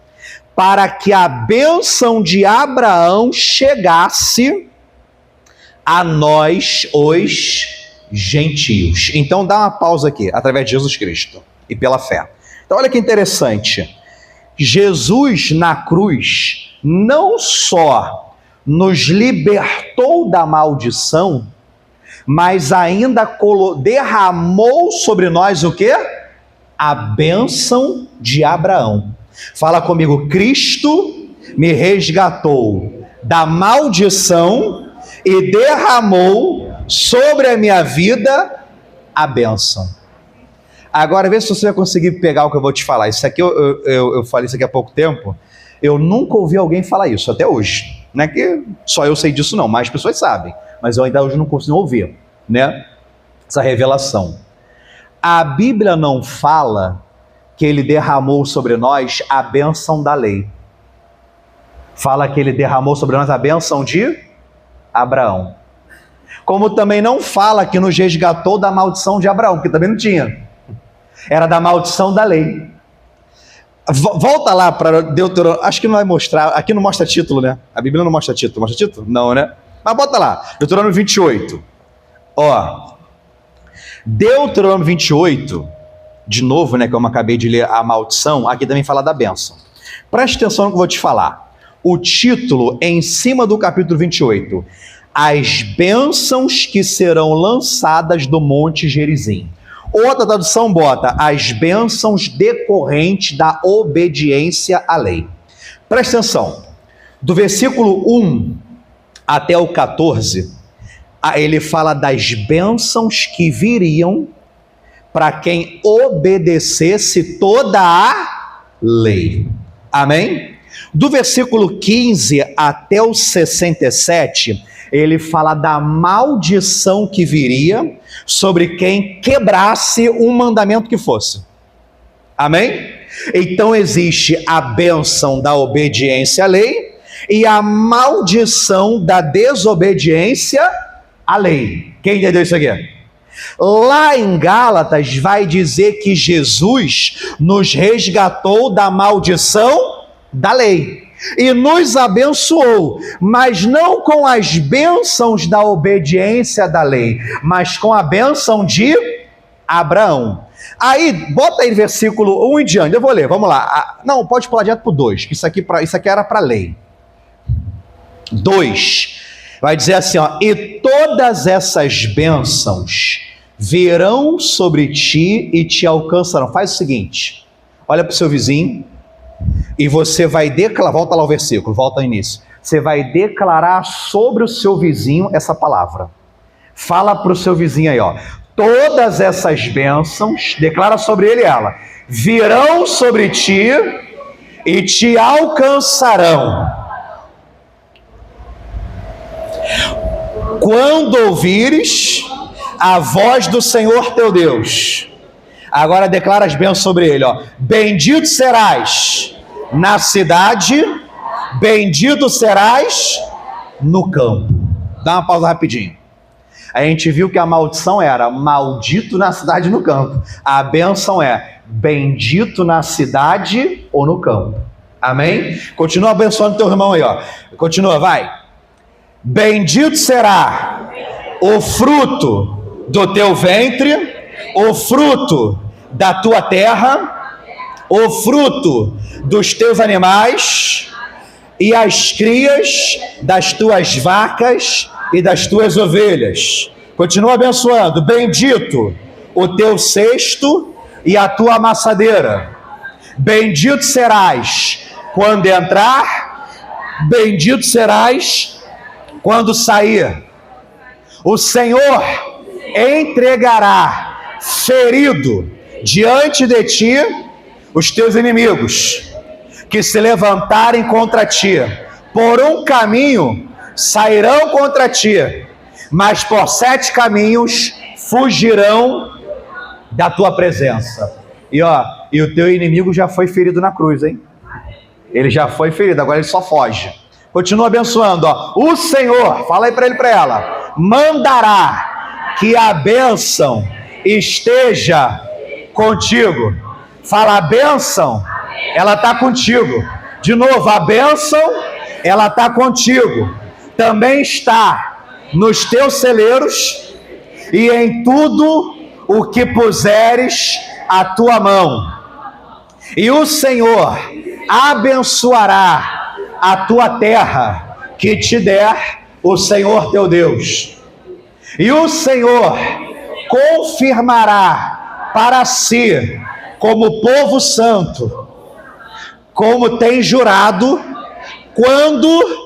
para que a bênção de Abraão chegasse a nós, os gentios. Então dá uma pausa aqui, através de Jesus Cristo e pela fé. Então olha que interessante, Jesus na cruz não só nos libertou da maldição, mas ainda derramou sobre nós o quê? A bênção de Abraão. Fala comigo, Cristo me resgatou da maldição e derramou sobre a minha vida a bênção. Agora vê se você vai conseguir pegar o que eu vou te falar. Isso aqui eu falei isso aqui há pouco tempo. Eu nunca ouvi alguém falar isso até hoje. Não é que só eu sei disso não, mas as pessoas sabem. Mas eu ainda hoje não consigo ouvir, né? Essa revelação. A Bíblia não fala que ele derramou sobre nós a bênção da lei. Fala que ele derramou sobre nós a bênção de Abraão. Como também não fala que nos resgatou da maldição de Abraão, porque também não tinha. Era da maldição da lei. Volta lá para Deuteronômio, acho que não vai mostrar, aqui não mostra título, né? A Bíblia não mostra título, mostra título? Não, né? Mas bota lá, Deuteronômio 28. Ó, Deuteronômio 28, de novo, né, como eu acabei de ler a maldição, aqui também fala da bênção. Preste atenção no que eu vou te falar. O título é em cima do capítulo 28. As bênçãos que serão lançadas do Monte Gerizim. Outra tradução bota as bênçãos decorrentes da obediência à lei. Presta atenção. Do versículo 1 até o 14, ele fala das bênçãos que viriam para quem obedecesse toda a lei. Amém? Do versículo 15 até o 67, ele fala da maldição que viria sobre quem quebrasse um mandamento que fosse. Amém? Então existe a bênção da obediência à lei e a maldição da desobediência à lei. Quem entendeu isso aqui? Lá em Gálatas vai dizer que Jesus nos resgatou da maldição da lei e nos abençoou, mas não com as bênçãos da obediência da lei, mas com a bênção de Abraão. Aí, bota aí versículo 1 em diante, eu vou ler, vamos lá. Não, pode pular direto para o 2, isso aqui era para a lei. 2, vai dizer assim, ó, e todas essas bênçãos virão sobre ti e te alcançarão. Faz o seguinte, olha para o seu vizinho, e você vai declarar, volta lá o versículo, volta ao início. Você vai declarar sobre o seu vizinho essa palavra. Fala para o seu vizinho aí, ó. todas essas bênçãos, declara sobre ele ela, virão sobre ti e te alcançarão quando ouvires a voz do Senhor teu Deus. Agora declara as bênçãos sobre ele, ó. Bendito serás na cidade, bendito serás no campo. Dá uma pausa rapidinho. A gente viu que a maldição era maldito na cidade e no campo. A bênção é bendito na cidade ou no campo. Amém? Continua abençoando teu irmão aí, ó. Continua, vai. Bendito será o fruto do teu ventre, o fruto da tua terra, o fruto dos teus animais e as crias das tuas vacas e das tuas ovelhas. Continua abençoando. Bendito o teu cesto e a tua amassadeira. Bendito serás quando entrar, bendito serás quando sair. O Senhor entregará ferido diante de ti os teus inimigos que se levantarem contra ti. Por um caminho sairão contra ti, mas por 7 caminhos fugirão da tua presença. E o teu inimigo já foi ferido na cruz, hein? Ele já foi ferido, agora ele só foge. Continua abençoando, ó. O Senhor, fala aí para ele, para ela, mandará que a bênção esteja contigo. Fala, a bênção, ela está contigo. De novo, a bênção, ela está contigo. Também está nos teus celeiros e em tudo o que puseres a tua mão. E o Senhor abençoará a tua terra que te der o Senhor teu Deus. E o Senhor confirmará para si como povo santo, como tem jurado, quando...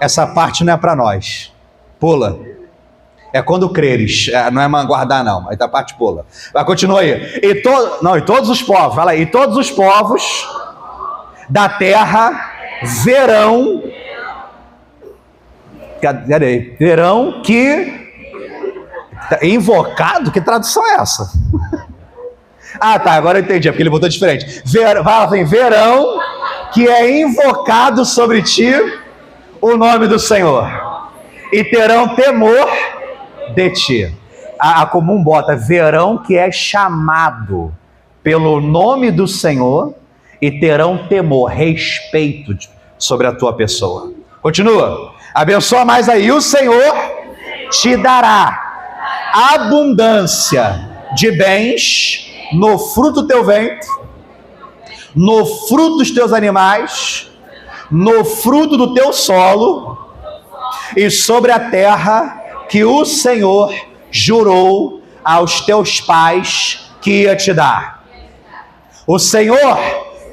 Essa parte não é para nós. Pula. É quando creres. Não é guardar, não. Aí tá a parte pula. Vai, continua aí. E todos os povos. Fala aí. E todos os povos da terra verão. Cadê? Verão que... Invocado? Que tradução é essa? Ah, tá. Agora eu entendi. É porque ele botou diferente. Fala assim. Verão que é invocado sobre ti o nome do Senhor, e terão temor de ti. A comum bota verão que é chamado pelo nome do Senhor, e terão temor, respeito sobre a tua pessoa. Continua, abençoa mais aí. O Senhor te dará abundância de bens no fruto do teu ventre, no fruto dos teus animais, no fruto do teu solo e sobre a terra que o Senhor jurou aos teus pais que ia te dar. O Senhor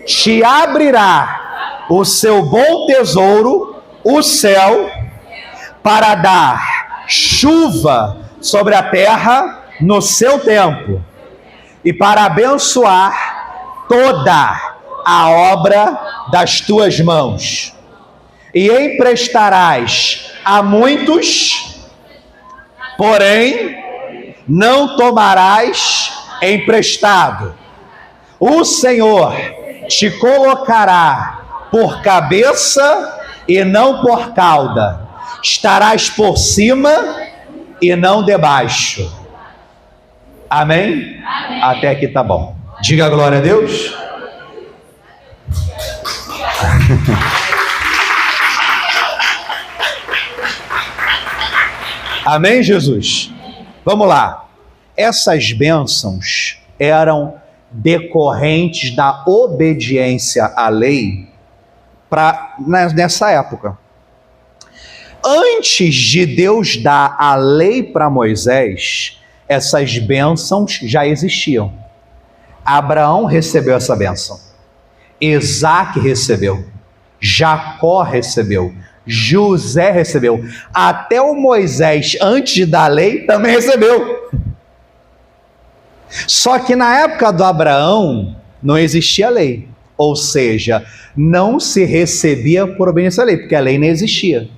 te abrirá o seu bom tesouro, o céu, para dar chuva sobre a terra no seu tempo e para abençoar toda a obra das tuas mãos, e emprestarás a muitos, porém não tomarás emprestado. O Senhor te colocará por cabeça e não por cauda, estarás por cima e não debaixo. Amém? Amém. Até aqui tá bom. Diga glória a Deus. Amém, Jesus? Vamos lá. Essas bênçãos eram decorrentes da obediência à lei nessa época. Antes de Deus dar a lei para Moisés, essas bênçãos já existiam. Abraão recebeu essa bênção, Isaac recebeu, Jacó recebeu, José recebeu, até o Moisés, antes da lei, também recebeu. Só que na época do Abraão não existia lei, ou seja, não se recebia por obediência à lei, porque a lei não existia.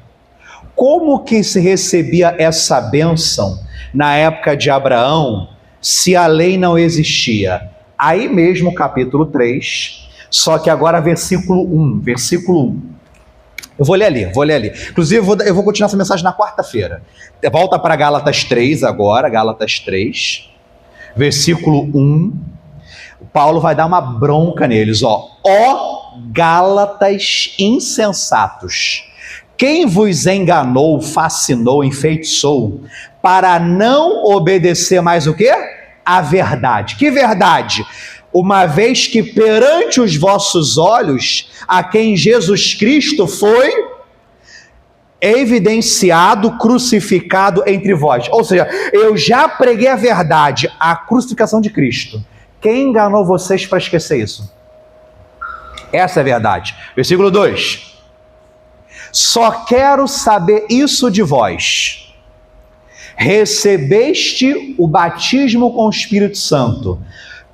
Como que se recebia essa bênção na época de Abraão, se a lei não existia? Aí mesmo capítulo 3, só que agora versículo 1. Eu vou ler ali. Inclusive eu vou continuar essa mensagem na quarta-feira. Volta para Gálatas 3 agora, Gálatas 3, versículo 1. Paulo vai dar uma bronca neles, ó Gálatas insensatos, quem vos enganou, fascinou, enfeitiçou, para não obedecer mais o quê? A verdade. Que verdade? Uma vez que perante os vossos olhos, a quem Jesus Cristo foi evidenciado, crucificado entre vós. Ou seja, eu já preguei a verdade, a crucificação de Cristo. Quem enganou vocês para esquecer isso? Essa é a verdade. Versículo 2. Só quero saber isso de vós. Recebeste o batismo com o Espírito Santo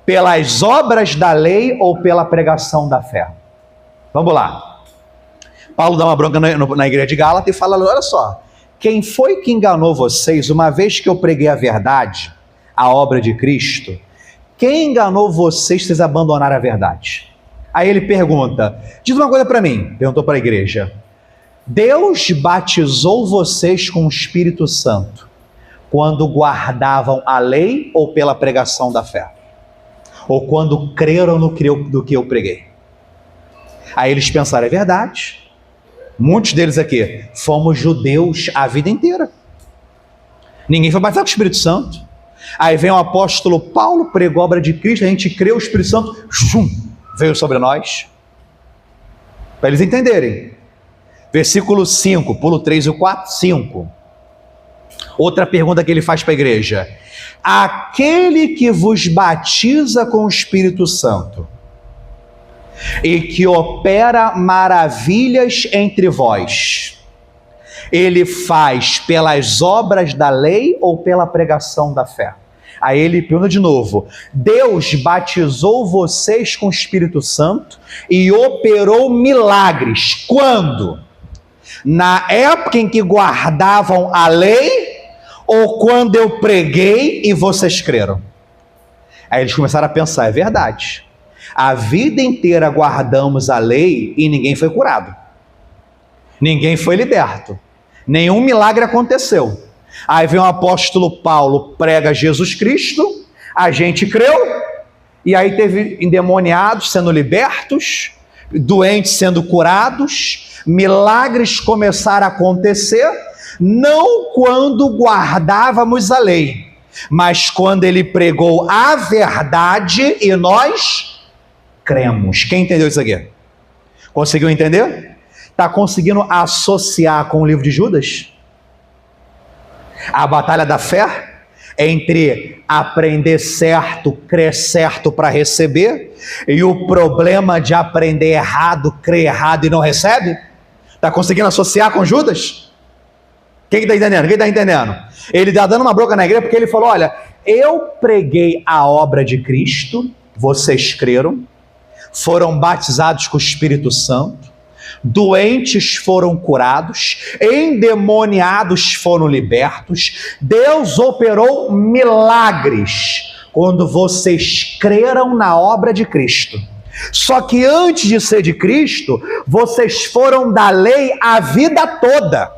pelas obras da lei ou pela pregação da fé? Vamos lá. Paulo dá uma bronca na igreja de Gálatas e fala, olha só, quem foi que enganou vocês, uma vez que eu preguei a verdade, a obra de Cristo, quem enganou vocês, vocês abandonaram a verdade? Aí ele pergunta, diz uma coisa para mim, perguntou para a igreja, Deus batizou vocês com o Espírito Santo quando guardavam a lei ou pela pregação da fé? Ou quando creram no que eu preguei? Aí eles pensaram, é verdade. Muitos deles aqui, fomos judeus a vida inteira. Ninguém foi batizado com o Espírito Santo. Aí vem o apóstolo Paulo, pregou a obra de Cristo, a gente creu, o Espírito Santo veio sobre nós. Para eles entenderem. Versículo 5, pulo 3 e 4, 5. Outra pergunta que ele faz para a igreja. Aquele que vos batiza com o Espírito Santo e que opera maravilhas entre vós, ele faz pelas obras da lei ou pela pregação da fé? Aí ele pergunta de novo, Deus batizou vocês com o Espírito Santo e operou milagres. Quando? Na época em que guardavam a lei ou quando eu preguei e vocês creram? Aí eles começaram a pensar, é verdade. A vida inteira guardamos a lei e ninguém foi curado. Ninguém foi liberto. Nenhum milagre aconteceu. Aí vem o apóstolo Paulo, prega Jesus Cristo, a gente creu, e aí teve endemoniados sendo libertos, doentes sendo curados, milagres começaram a acontecer, não quando guardávamos a lei, mas quando ele pregou a verdade e nós cremos. Quem entendeu isso aqui? Conseguiu entender? Está conseguindo associar com o livro de Judas? A batalha da fé entre aprender certo, crer certo para receber, e o problema de aprender errado, crer errado e não recebe? Está conseguindo associar com Judas? Quem está entendendo? Quem está entendendo? Ele está dando uma bronca na igreja porque ele falou, olha, eu preguei a obra de Cristo, vocês creram, foram batizados com o Espírito Santo, doentes foram curados, endemoniados foram libertos, Deus operou milagres quando vocês creram na obra de Cristo. Só que antes de ser de Cristo, vocês foram da lei a vida toda.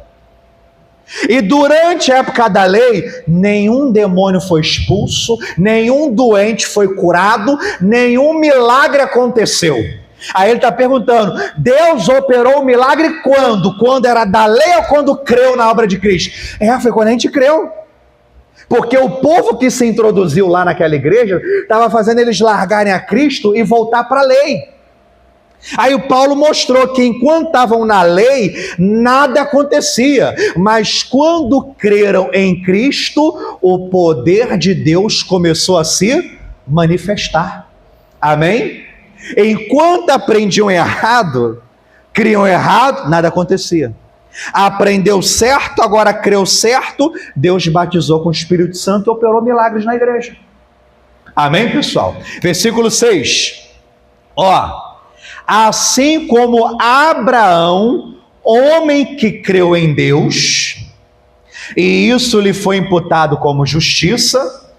E durante a época da lei, nenhum demônio foi expulso, nenhum doente foi curado, nenhum milagre aconteceu. Aí ele está perguntando, Deus operou o milagre quando? Quando era da lei ou quando creu na obra de Cristo? Foi quando a gente creu. Porque o povo que se introduziu lá naquela igreja, estava fazendo eles largarem a Cristo e voltar para a lei. Aí o Paulo mostrou que enquanto estavam na lei, nada acontecia. Mas quando creram em Cristo, o poder de Deus começou a se manifestar. Amém? Enquanto aprendiam errado, criam errado, nada acontecia. Aprendeu certo, agora creu certo, Deus batizou com o Espírito Santo e operou milagres na igreja. Amém, pessoal? Versículo 6. Ó, assim como Abraão, homem que creu em Deus, e isso lhe foi imputado como justiça,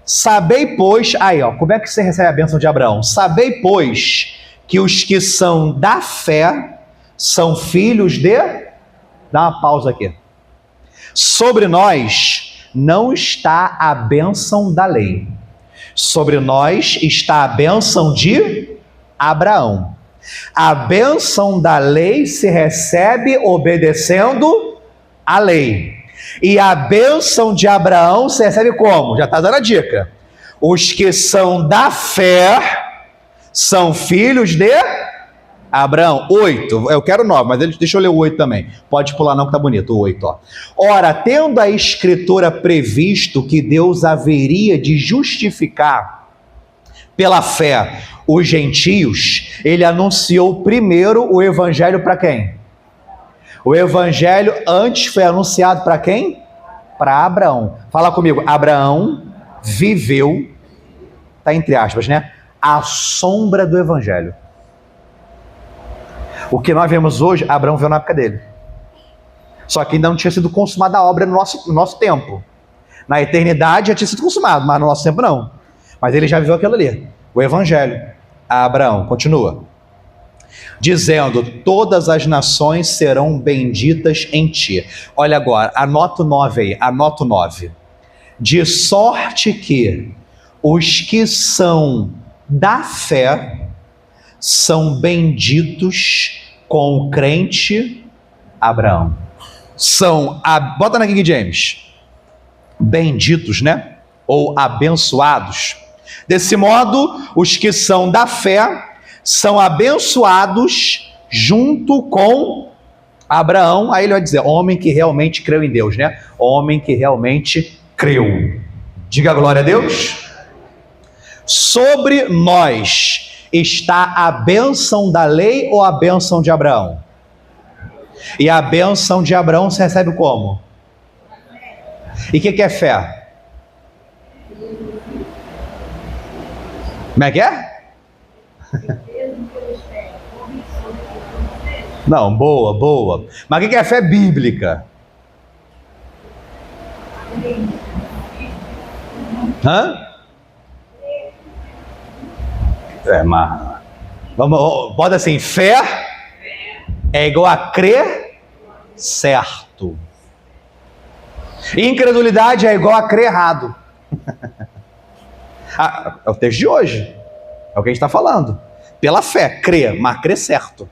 sabei, pois, aí ó, como é que você recebe a bênção de Abraão? Sabei, pois, que os que são da fé são filhos de... Dá uma pausa aqui. Sobre nós não está a bênção da lei. Sobre nós está a bênção de Abraão. A bênção da lei se recebe obedecendo a lei. E a bênção de Abraão se recebe como? Já está dando a dica. Os que são da fé são filhos de Abraão. 8, eu quero 9, mas deixa eu ler o 8 também. Pode pular não que tá bonito, o 8, ó. Ora, tendo a escritura previsto que Deus haveria de justificar pela fé os gentios, ele anunciou primeiro o evangelho para quem? O evangelho antes foi anunciado para quem? Para Abraão. Fala comigo. Abraão viveu, tá entre aspas, né? A sombra do evangelho. O que nós vemos hoje, Abraão viu na época dele. Só que ainda não tinha sido consumada a obra no nosso tempo. Na eternidade já tinha sido consumado, mas no nosso tempo não. Mas ele já viveu aquilo ali. O evangelho. A Abraão, continua. Dizendo, todas as nações serão benditas em ti. Olha agora, anota o 9 aí, anota o 9. De sorte que os que são da fé são benditos com o crente Abraão. Bota na King James, benditos, né? Ou abençoados. Desse modo, os que são da fé são abençoados junto com Abraão. Aí ele vai dizer, homem que realmente creu em Deus, né? Homem que realmente creu. Diga glória a Deus. Sobre nós está a bênção da lei ou a bênção de Abraão? E a bênção de Abraão se recebe como? E o que é fé? Como é que é? Não, boa. Mas o que é fé bíblica? Hã? Mas vamos, bota assim, fé é igual a crer certo. Incredulidade é igual a crer errado. É o texto de hoje. É o que a gente está falando. Pela fé, crer, mas crer certo.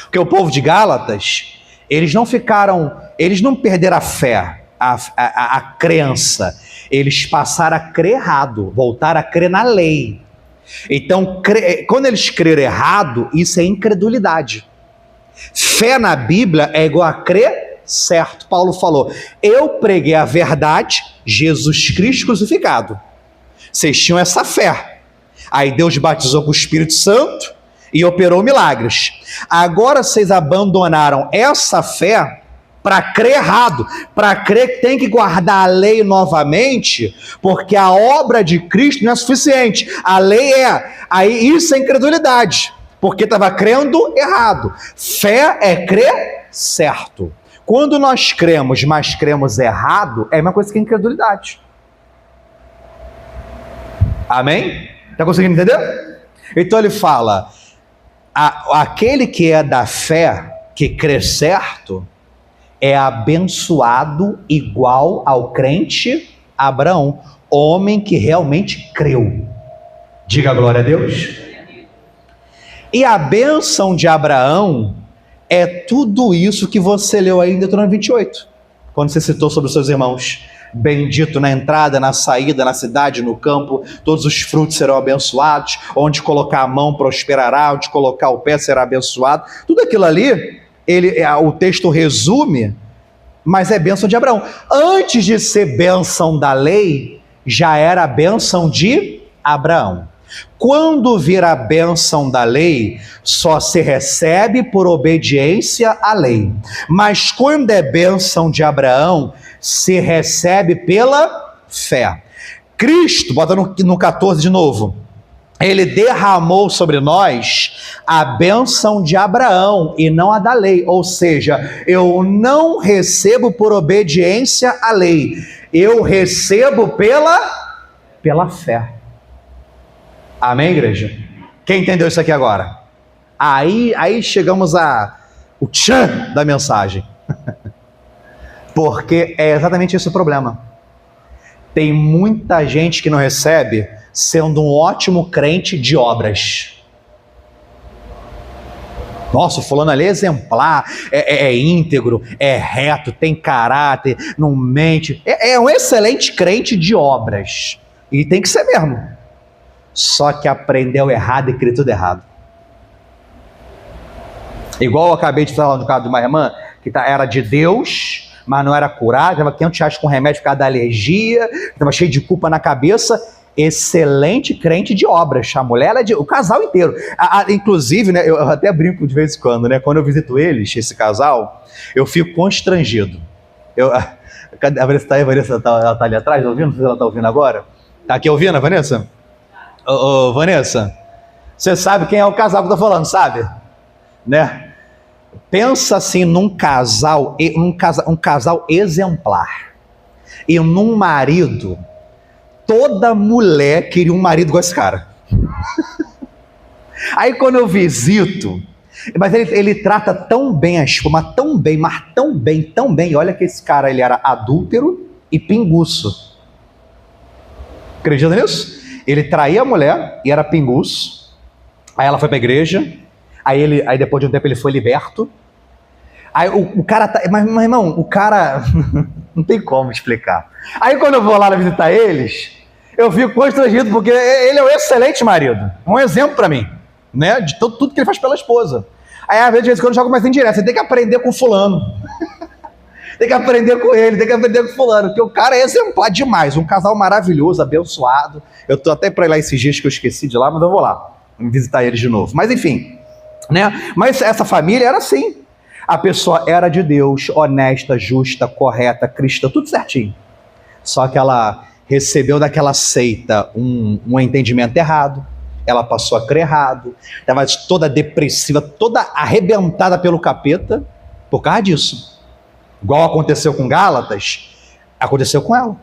Porque o povo de Gálatas, eles não perderam a fé, a crença. Eles passaram a crer errado, voltaram a crer na lei. Então, quando eles creram errado, isso é incredulidade. Fé na Bíblia é igual a crer certo. Paulo falou, eu preguei a verdade, Jesus Cristo crucificado. Vocês tinham essa fé. Aí Deus batizou com o Espírito Santo e operou milagres. Agora vocês abandonaram essa fé para crer errado, para crer que tem que guardar a lei novamente, porque a obra de Cristo não é suficiente. A lei aí isso é incredulidade, porque estava crendo errado. Fé é crer certo. Quando nós cremos, mas cremos errado, é a mesma coisa que incredulidade. Amém? Está conseguindo entender? Então ele fala, aquele que é da fé, que crê certo, é abençoado igual ao crente Abraão, homem que realmente creu. Diga glória a Deus. E a bênção de Abraão é tudo isso que você leu aí em Deuteronômio 28, quando você citou sobre os seus irmãos. Bendito na entrada, na saída, na cidade, no campo, todos os frutos serão abençoados, onde colocar a mão prosperará, onde colocar o pé será abençoado. Tudo aquilo ali, o texto resume, mas é bênção de Abraão. Antes de ser bênção da lei, já era a bênção de Abraão. Quando vir a bênção da lei, só se recebe por obediência à lei. Mas quando é bênção de Abraão, se recebe pela fé. Cristo, bota no 14 de novo, ele derramou sobre nós a bênção de Abraão e não a da lei. Ou seja, eu não recebo por obediência à lei, eu recebo pela fé. Amém, igreja? Quem entendeu isso aqui agora? Aí chegamos o tchan da mensagem. Porque é exatamente esse o problema. Tem muita gente que não recebe sendo um ótimo crente de obras. Nossa, o fulano ali é exemplar, é íntegro, é reto, tem caráter, não mente. É um excelente crente de obras. E tem que ser mesmo. Só que aprendeu errado e criou tudo errado. Igual eu acabei de falar no caso de uma irmã, que era de Deus, mas não era curada, estava 500 reais com remédio por causa da alergia, estava cheio de culpa na cabeça. Excelente crente de obras. A mulher, o casal inteiro. Inclusive, né, eu até brinco de vez em quando, né? Quando eu visito eles, esse casal, eu fico constrangido. A Vanessa tá aí, ela tá ali atrás, tá ouvindo? Não sei se ela tá ouvindo agora. Tá aqui ouvindo, a Vanessa? Ô, Vanessa, você sabe quem é o casal que eu tô falando, sabe? Né? Pensa assim num casal, um casal exemplar. E num marido. Toda mulher queria um marido igual esse cara. Aí quando eu visito, mas ele trata tão bem a esposa, tão bem, mas tão bem. E olha que esse cara, ele era adúltero e pinguço. Acredita nisso? Ele traía a mulher e era pinguço. Aí ela foi para a igreja. Aí depois de um tempo ele foi liberto. Aí o cara mas irmão, o cara não tem como explicar. Aí quando eu vou lá visitar eles, eu fico constrangido, porque ele é um excelente marido, um exemplo para mim, né? De tudo que ele faz pela esposa. Aí às vezes, de vez em quando, eu jogo mais indireto. Você tem que aprender com fulano. Tem que aprender com ele, tem que aprender com fulano, porque o cara é exemplar demais, um casal maravilhoso, abençoado. Eu tô até para ir lá esses dias que eu esqueci de ir lá, mas eu vou lá visitar eles de novo. Mas enfim, né? Mas essa família era assim. A pessoa era de Deus, honesta, justa, correta, cristã, tudo certinho. Só que ela recebeu daquela seita um entendimento errado, ela passou a crer errado, estava toda depressiva, toda arrebentada pelo capeta, por causa disso. Igual aconteceu com Gálatas, aconteceu com ela.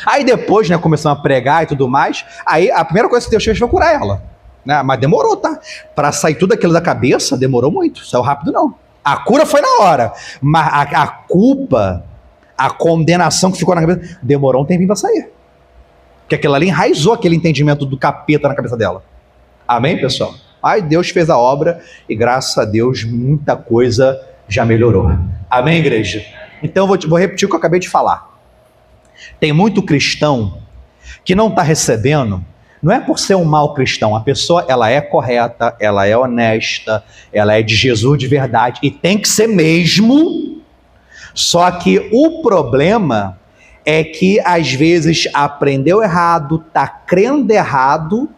Aí depois, né, começamos a pregar e tudo mais, aí a primeira coisa que Deus fez foi curar ela. Né? Mas demorou, tá? Para sair tudo aquilo da cabeça, demorou muito, saiu rápido não. A cura foi na hora, mas a culpa, a condenação que ficou na cabeça, demorou um tempinho para sair. Porque aquilo ali enraizou aquele entendimento do capeta na cabeça dela. Amém, pessoal? Aí Deus fez a obra e graças a Deus muita coisa já melhorou. Amém, igreja? Então eu vou repetir o que eu acabei de falar. Tem muito cristão que não está recebendo, não é por ser um mau cristão, a pessoa ela é correta, ela é honesta, ela é de Jesus de verdade, e tem que ser mesmo, só que o problema é que às vezes aprendeu errado, está crendo errado,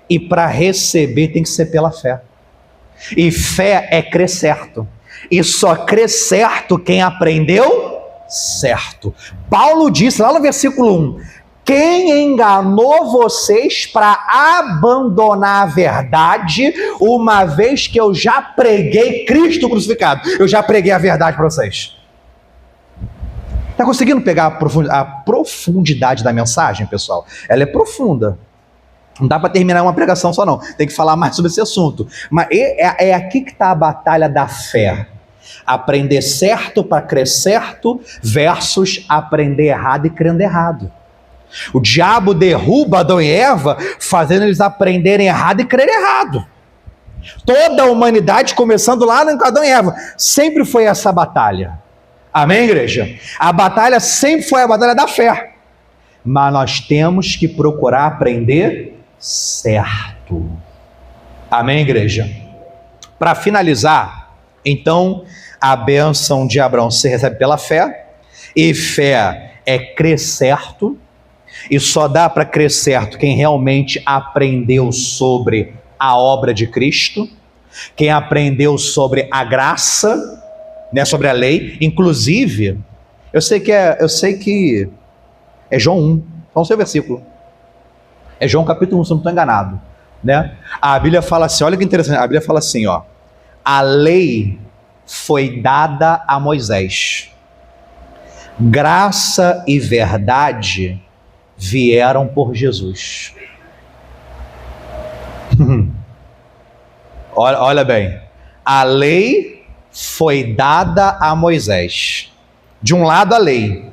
e para receber tem que ser pela fé. E fé é crer certo, e só crê certo quem aprendeu certo. Paulo disse lá no versículo 1, quem enganou vocês para abandonar a verdade, uma vez que eu já preguei Cristo crucificado? Eu já preguei a verdade para vocês. Está conseguindo pegar a profundidade da mensagem, pessoal? Ela é profunda. Não dá para terminar uma pregação só não. Tem que falar mais sobre esse assunto. Mas é aqui que está a batalha da fé. Aprender certo para crer certo versus aprender errado e crendo errado. O diabo derruba Adão e Eva, fazendo eles aprenderem errado e crerem errado. Toda a humanidade, começando lá no Adão e Eva, sempre foi essa batalha. Amém, igreja? A batalha sempre foi a batalha da fé. Mas nós temos que procurar aprender certo. Amém, igreja? Para finalizar, então, a bênção de Abraão se recebe pela fé, e fé é crer certo. E só dá para crer certo quem realmente aprendeu sobre a obra de Cristo, quem aprendeu sobre a graça, né, sobre a lei. Inclusive, eu sei que é João 1, Então, seu versículo. É João capítulo 1, se eu não estou enganado. Né? A Bíblia fala assim, olha que interessante, a Bíblia fala assim, ó, a lei foi dada a Moisés, graça e verdade vieram por Jesus. Olha bem, a lei foi dada a Moisés, de um lado a lei,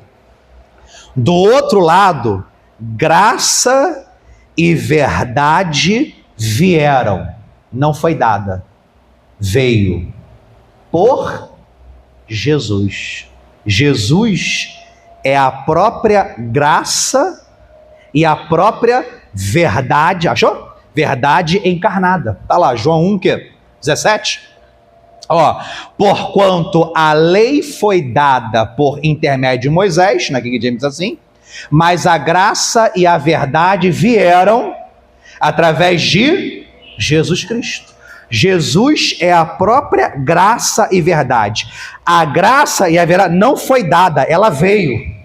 do outro lado, graça e verdade vieram, não foi dada, veio por Jesus. Jesus é a própria graça e a própria verdade, achou? Verdade encarnada. Tá lá, João 1, 17. Ó, porquanto a lei foi dada por intermédio de Moisés, na King James assim, mas a graça e a verdade vieram através de Jesus Cristo. Jesus é a própria graça e verdade. A graça e a verdade não foi dada, ela veio.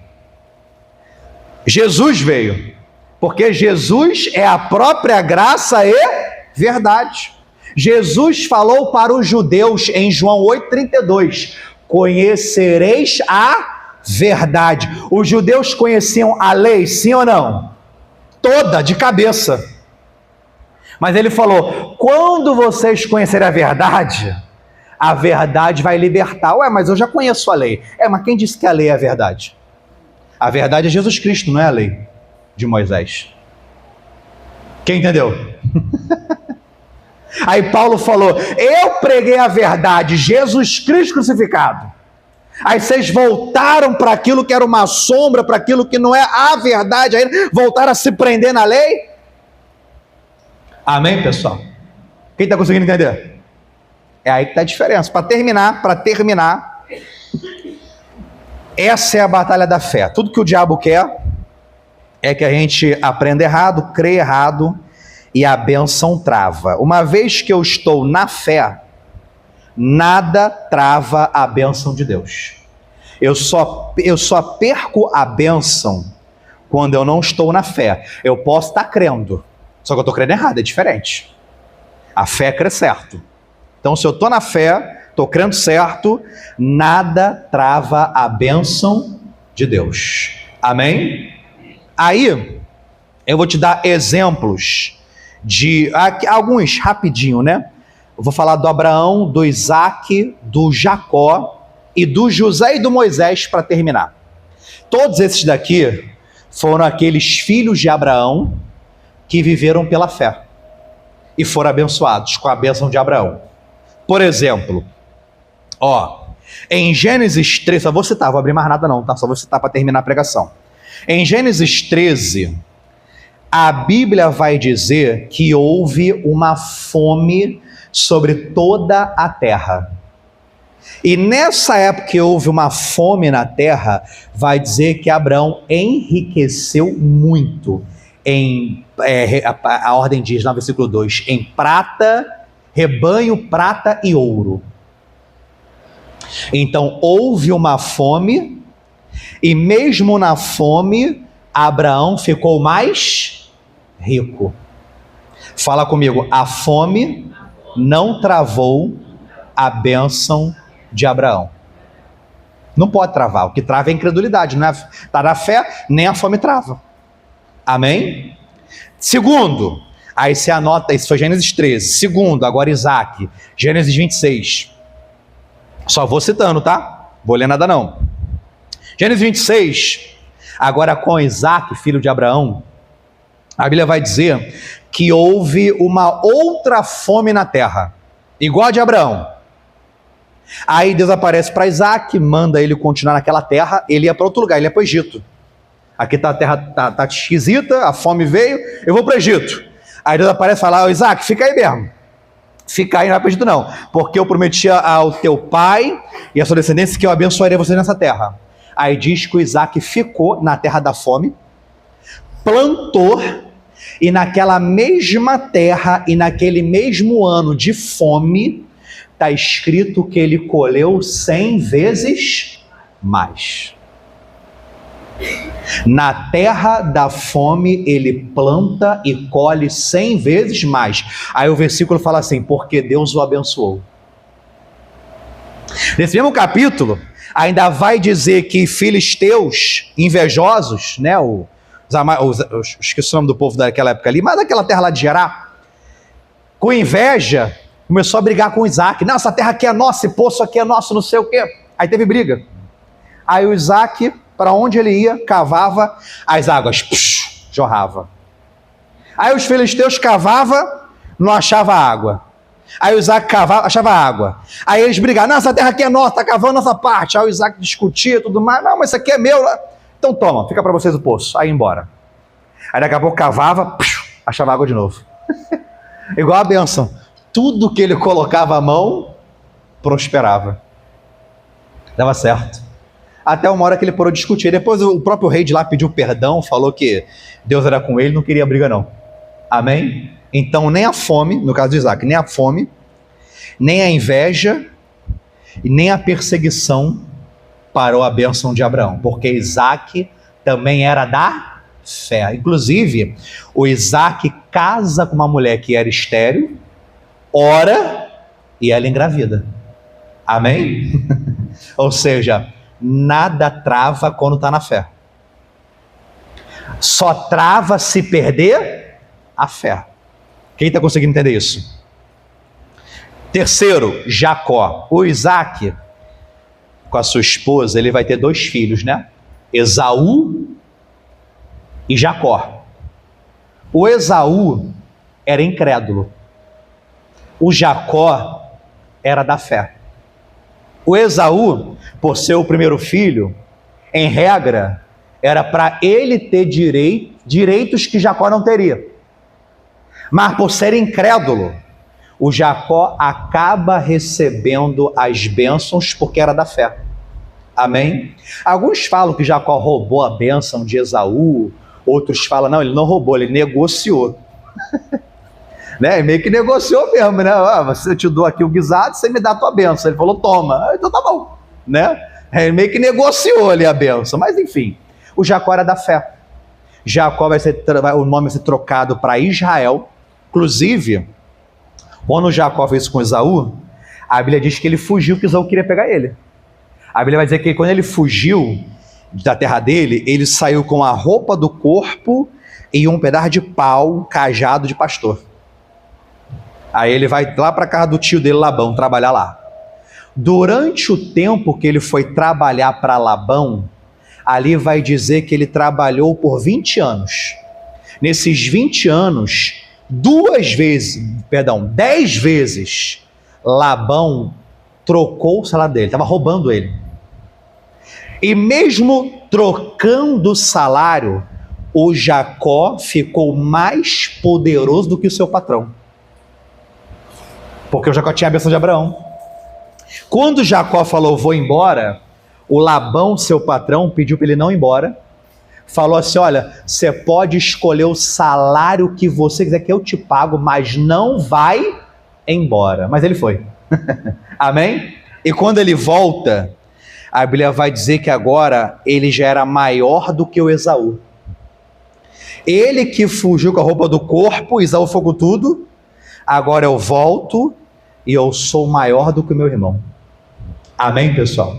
Jesus veio, porque Jesus é a própria graça e verdade. Jesus falou para os judeus em João 8,32: conhecereis a verdade. Os judeus conheciam a lei, sim ou não? Toda, de cabeça. Mas ele falou, quando vocês conhecerem a verdade vai libertar. Ué, mas eu já conheço a lei. Mas quem disse que a lei é a verdade? A verdade é Jesus Cristo, não é a lei de Moisés. Quem entendeu? Aí Paulo falou, eu preguei a verdade, Jesus Cristo crucificado. Aí vocês voltaram para aquilo que era uma sombra, para aquilo que não é a verdade, aí voltaram a se prender na lei. Amém, pessoal? Quem está conseguindo entender? É aí que está a diferença. Para terminar, essa é a batalha da fé. Tudo que o diabo quer é que a gente aprenda errado, crê errado e a bênção trava. Uma vez que eu estou na fé, nada trava a bênção de Deus. Eu só perco a bênção quando eu não estou na fé. Eu posso estar crendo, só que eu estou crendo errado, é diferente. A fé crê certo. Então, se eu estou na fé, estou crendo certo, nada trava a bênção de Deus. Amém? Aí, eu vou te dar exemplos de alguns rapidinho, né? Eu vou falar do Abraão, do Isaac, do Jacó e do José e do Moisés para terminar. Todos esses daqui foram aqueles filhos de Abraão que viveram pela fé e foram abençoados com a bênção de Abraão. Por exemplo, em Gênesis 13, só vou citar, vou abrir mais nada não, tá? Só vou citar para terminar a pregação. Em Gênesis 13, a Bíblia vai dizer que houve uma fome sobre toda a terra. E nessa época que houve uma fome na terra, vai dizer que Abraão enriqueceu muito. A ordem diz no versículo 2, em prata, rebanho, prata e ouro. Então houve uma fome, e mesmo na fome, Abraão ficou mais rico. Fala comigo, a fome não travou a bênção de Abraão. Não pode travar, o que trava é a incredulidade, não é? Está na fé, nem a fome trava. Amém? Segundo, aí você anota, isso foi Gênesis 13. Segundo, agora Isaac, Gênesis 26. Só vou citando, tá? Vou ler nada não. Gênesis 26, agora com Isaac, filho de Abraão, a Bíblia vai dizer que houve uma outra fome na terra, igual a de Abraão. Aí Deus aparece para Isaac, manda ele continuar naquela terra, ele ia para outro lugar, ele ia para o Egito. Aqui a terra tá esquisita, a fome veio, eu vou para o Egito. Aí Deus aparece e fala, Isaac, fica aí mesmo. Fica aí, não vai para o Egito não, porque eu prometi ao teu pai e à sua descendência que eu abençoaria você nessa terra. Aí diz que o Isaac ficou na terra da fome, plantou, e naquela mesma terra e naquele mesmo ano de fome, está escrito que ele colheu 100 vezes mais. Na terra da fome ele planta e colhe 100 vezes mais. Aí o versículo fala assim, porque Deus o abençoou. Nesse mesmo capítulo, ainda vai dizer que filisteus invejosos, né, esqueci o nome do povo daquela época ali, mas daquela terra lá de Gerá, com inveja, começou a brigar com Isaac. Não, essa terra aqui é nossa, esse poço aqui é nosso, não sei o quê. Aí teve briga. Aí o Isaac, para onde ele ia, cavava, as águas jorrava. Aí os filisteus cavavam, não achava água. Aí o Isaac cavava, achava água. Aí eles brigavam, não, essa terra aqui é nossa, está cavando nossa parte. Aí o Isaac discutia tudo mais, não, mas isso aqui é meu. Então toma, fica para vocês o poço. Aí ia embora. Aí daqui a pouco cavava, achava água de novo. Igual a bênção. Tudo que ele colocava a mão, prosperava. Dava certo. Até uma hora que ele parou de discutir. Depois o próprio rei de lá pediu perdão, falou que Deus era com ele, não queria briga não. Amém? Então nem a fome, no caso de Isaac, nem a fome, nem a inveja e nem a perseguição parou a bênção de Abraão, porque Isaac também era da fé. Inclusive, o Isaac casa com uma mulher que era estéril, ora e ela engravida. Amém? Ou seja, nada trava quando está na fé. Só trava se perder a fé. Quem está conseguindo entender isso? Terceiro, Jacó. O Isaac, com a sua esposa, ele vai ter 2 filhos, né? Esaú e Jacó. O Esaú era incrédulo. O Jacó era da fé. O Esaú, por ser o primeiro filho, em regra, era para ele ter direitos que Jacó não teria. Mas por ser incrédulo, o Jacó acaba recebendo as bênçãos porque era da fé. Amém? Alguns falam que Jacó roubou a bênção de Esaú, outros falam, não, ele não roubou, ele negociou. Né? Meio que negociou mesmo, né? Eu te dou aqui o guisado, você me dá a tua bênção. Ele falou, toma. Então tá bom, né? Ele meio que negociou ali a bênção. Mas enfim, o Jacó era da fé. Jacó o nome vai ser trocado para Israel. Inclusive, quando Jacó fez isso com Esaú, a Bíblia diz que ele fugiu, que Esaú queria pegar ele. A Bíblia vai dizer que quando ele fugiu da terra dele, ele saiu com a roupa do corpo e um pedaço de pau, um cajado de pastor. Aí ele vai lá para a casa do tio dele, Labão, trabalhar lá. Durante o tempo que ele foi trabalhar para Labão, ali vai dizer que ele trabalhou por 20 anos. Nesses 20 anos, 10 vezes, Labão trocou o salário dele, estava roubando ele. E mesmo trocando o salário, o Jacó ficou mais poderoso do que o seu patrão. Porque o Jacó tinha a bênção de Abraão. Quando Jacó falou, vou embora, o Labão, seu patrão, pediu para ele não ir embora. Falou assim, olha, você pode escolher o salário que você quiser que eu te pago, mas não vai embora. Mas ele foi. Amém? E quando ele volta, a Bíblia vai dizer que agora ele já era maior do que o Esaú. Ele que fugiu com a roupa do corpo, Esaú foi com tudo. Agora eu volto e eu sou maior do que o meu irmão. Amém, pessoal?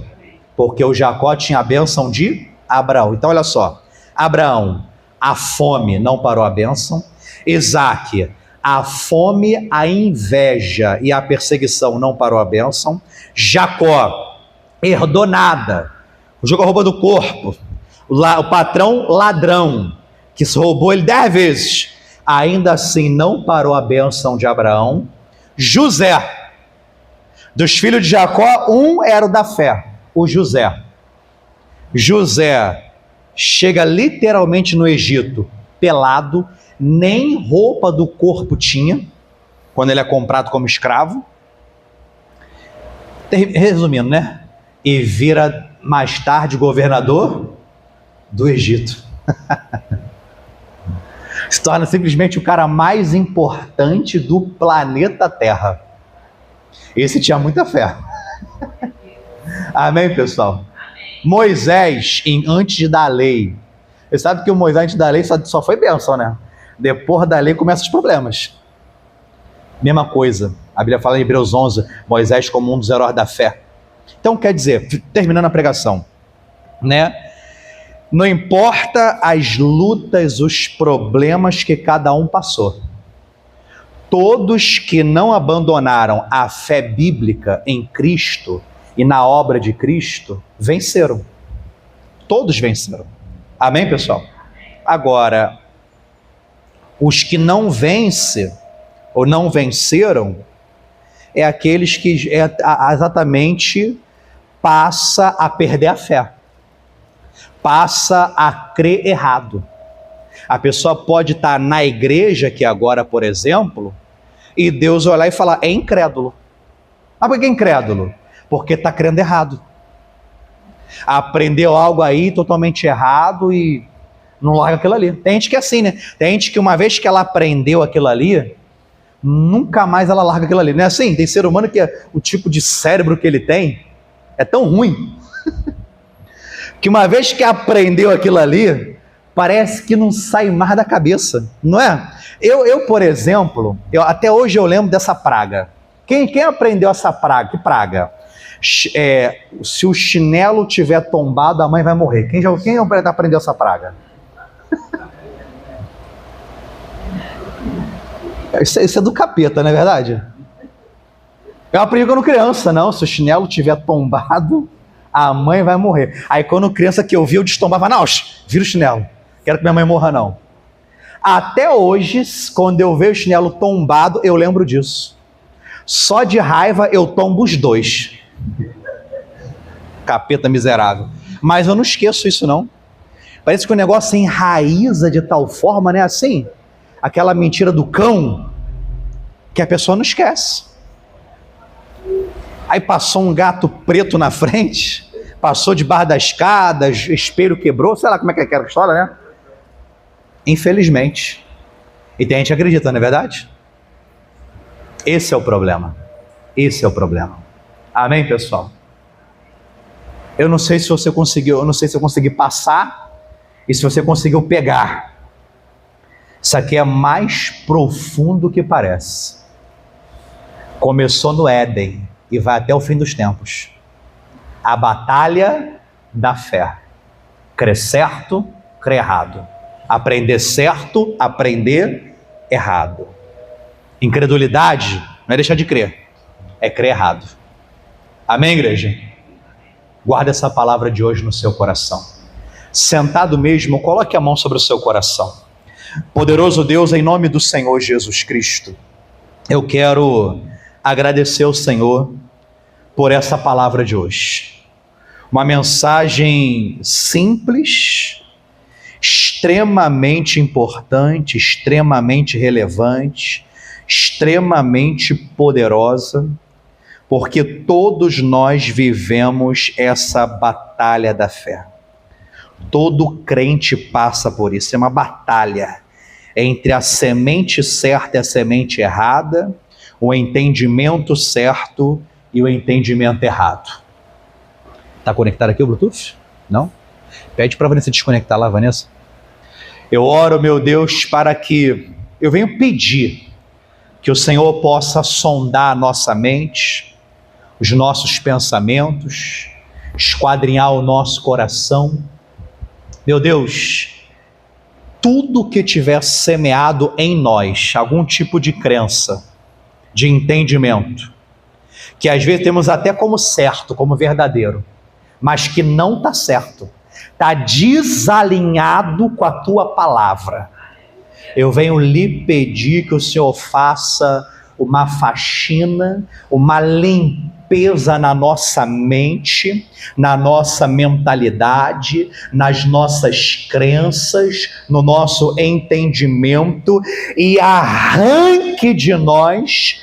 Porque o Jacó tinha a bênção de Abraão. Então olha só, Abraão, a fome não parou a bênção. Isaac, a fome, a inveja e a perseguição não parou a bênção. Jacó, herdou nada, jogou a roupa do corpo. O patrão ladrão, que roubou ele 10 vezes. Ainda assim não parou a bênção de Abraão. José, dos filhos de Jacó, um era o da fé, o José. José chega literalmente no Egito, pelado, nem roupa do corpo tinha, quando ele é comprado como escravo. Resumindo, né? E vira mais tarde governador do Egito. Se torna simplesmente o cara mais importante do planeta Terra. Esse tinha muita fé. Amém, pessoal? Moisés, antes de dar a lei, você sabe que o Moisés antes da lei só foi bênção, né? Depois da lei começam os problemas. Mesma coisa, a Bíblia fala em Hebreus 11, Moisés como um dos heróis da fé. Então quer dizer, terminando a pregação, né? Não importa as lutas, os problemas que cada um passou, todos que não abandonaram a fé bíblica em Cristo e na obra de Cristo, venceram. Todos venceram. Amém, pessoal? Agora, os que não vencem ou não venceram é aqueles que exatamente passa a perder a fé, passa a crer errado. A pessoa pode estar na igreja aqui agora, por exemplo, e Deus olhar e falar, é incrédulo. Mas por que incrédulo? Porque está crendo errado. Aprendeu algo aí totalmente errado e não larga aquilo ali. Tem gente que é assim, né? Tem gente que uma vez que ela aprendeu aquilo ali, nunca mais ela larga aquilo ali. Não é assim? Tem ser humano que o tipo de cérebro que ele tem é tão ruim que uma vez que aprendeu aquilo ali, parece que não sai mais da cabeça, não é? Eu por exemplo, até hoje eu lembro dessa praga. Quem aprendeu essa praga? Que praga? Se o chinelo tiver tombado, a mãe vai morrer. Quem aprendeu essa praga? Isso é do capeta, não é verdade? Eu aprendi quando criança, não. Se o chinelo tiver tombado, a mãe vai morrer. Aí quando criança que eu vi, eu destombava, não, vira o chinelo. Quero que minha mãe morra, não. Até hoje, quando eu vejo o chinelo tombado, eu lembro disso. Só de raiva eu tombo os dois. Capeta miserável. Mas eu não esqueço isso, não. Parece que o negócio se enraiza de tal forma, né? Assim, aquela mentira do cão, que a pessoa não esquece. Aí passou um gato preto na frente, passou debaixo da escada, espelho quebrou, sei lá como é que é aquela história, né? Infelizmente. E tem gente que acredita, não é verdade? Esse é o problema. Esse é o problema. Amém, pessoal? Eu não sei se você conseguiu, eu não sei se eu consegui passar e se você conseguiu pegar. Isso aqui é mais profundo que parece. Começou no Éden e vai até o fim dos tempos. A batalha da fé. Crer certo, crer errado. Aprender certo, aprender errado. Incredulidade não é deixar de crer, é crer errado. Amém, igreja? Guarda essa palavra de hoje no seu coração. Sentado mesmo, coloque a mão sobre o seu coração. Poderoso Deus, em nome do Senhor Jesus Cristo, eu quero agradecer ao Senhor por essa palavra de hoje. Uma mensagem simples, extremamente importante, extremamente relevante, extremamente poderosa, porque todos nós vivemos essa batalha da fé. Todo crente passa por isso, é uma batalha entre a semente certa e a semente errada, o entendimento certo e o entendimento errado. Está conectado aqui o Bluetooth? Não? Pede para a Vanessa desconectar lá, Vanessa. Eu oro, meu Deus, para que eu venho pedir que o Senhor possa sondar a nossa mente, os nossos pensamentos, esquadrinhar o nosso coração. Meu Deus, tudo que tiver semeado em nós, algum tipo de crença, de entendimento, que às vezes temos até como certo, como verdadeiro, mas que não está certo, está desalinhado com a tua palavra. Eu venho lhe pedir que o Senhor faça uma faxina, uma limpeza na nossa mente, na nossa mentalidade, nas nossas crenças, no nosso entendimento, e arranque de nós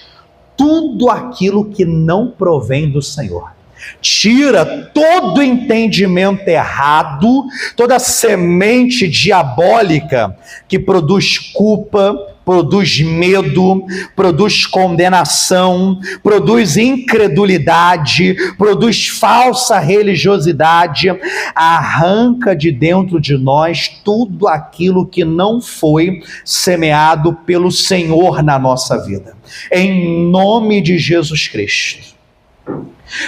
tudo aquilo que não provém do Senhor. Tira todo entendimento errado, toda semente diabólica que produz culpa, produz medo, produz condenação, produz incredulidade, produz falsa religiosidade, arranca de dentro de nós tudo aquilo que não foi semeado pelo Senhor na nossa vida. Em nome de Jesus Cristo.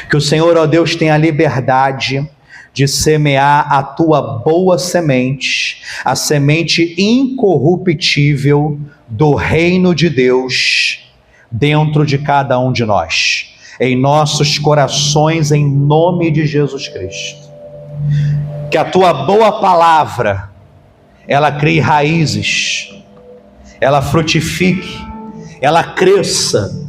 Que o Senhor, ó Deus, tenha a liberdade de semear a tua boa semente, a semente incorruptível do reino de Deus dentro de cada um de nós, em nossos corações, em nome de Jesus Cristo. Que a tua boa palavra, ela crie raízes, ela frutifique, ela cresça,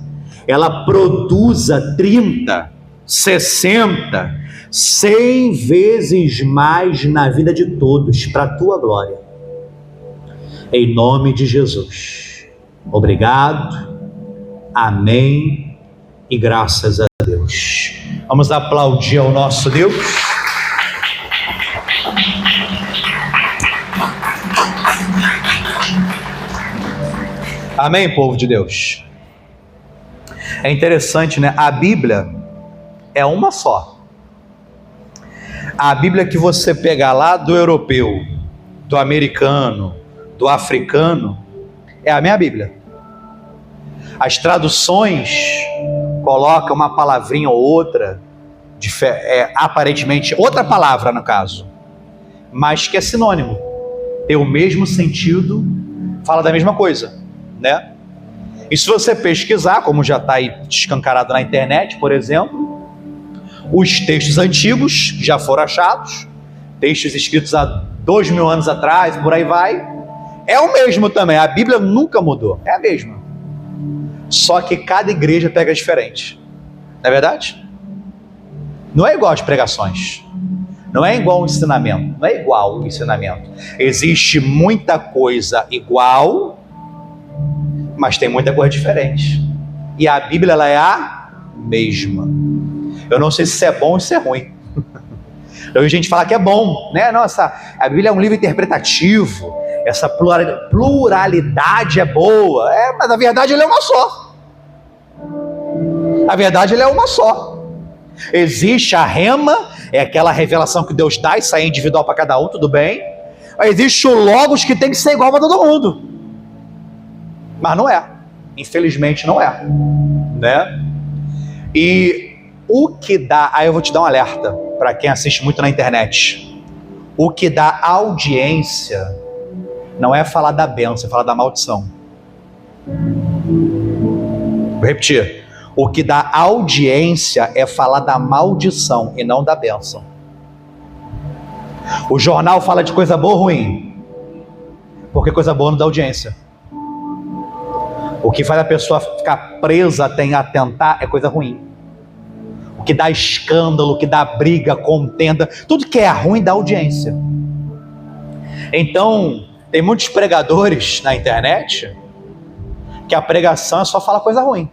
ela produza 30, 60, 100 vezes mais na vida de todos, para a tua glória. Em nome de Jesus. Obrigado. Amém. E graças a Deus. Vamos aplaudir ao nosso Deus. Amém, povo de Deus. É interessante, né? A Bíblia é uma só. A Bíblia que você pegar lá do europeu, do americano, do africano, é a minha Bíblia. As traduções colocam uma palavrinha ou outra, aparentemente outra palavra no caso, mas que é sinônimo, tem o mesmo sentido, fala da mesma coisa, né? E se você pesquisar, como já está aí escancarado na internet, por exemplo, os textos antigos que já foram achados, textos escritos há 2000 anos atrás, por aí vai, é o mesmo também. A Bíblia nunca mudou, é a mesma. Só que cada igreja pega diferente, não é verdade? Não é igual as pregações, não é igual o ensinamento, não é igual o ensinamento. Existe muita coisa igual, mas tem muita coisa diferente. E a Bíblia, ela é a mesma. Eu não sei se isso é bom ou se é ruim. Eu ouvi gente falar que é bom, né? Nossa, a Bíblia é um livro interpretativo, essa pluralidade é boa. Mas na verdade ele é uma só. A verdade ele é uma só. Existe a rema, é aquela revelação que Deus dá, isso aí é individual para cada um, tudo bem. Mas existe o logos que tem que ser igual para todo mundo. Mas não é. Infelizmente não é. Né? E o que dá, aí eu vou te dar um alerta para quem assiste muito na internet. O que dá audiência não é falar da bênção, é falar da maldição. Vou repetir. O que dá audiência é falar da maldição e não da bênção. O jornal fala de coisa boa ou ruim? Porque coisa boa não dá audiência. O que faz a pessoa ficar presa a tentar é coisa ruim. O que dá escândalo, o que dá briga, contenda, tudo que é ruim dá audiência. Então, tem muitos pregadores na internet que a pregação é só falar coisa ruim,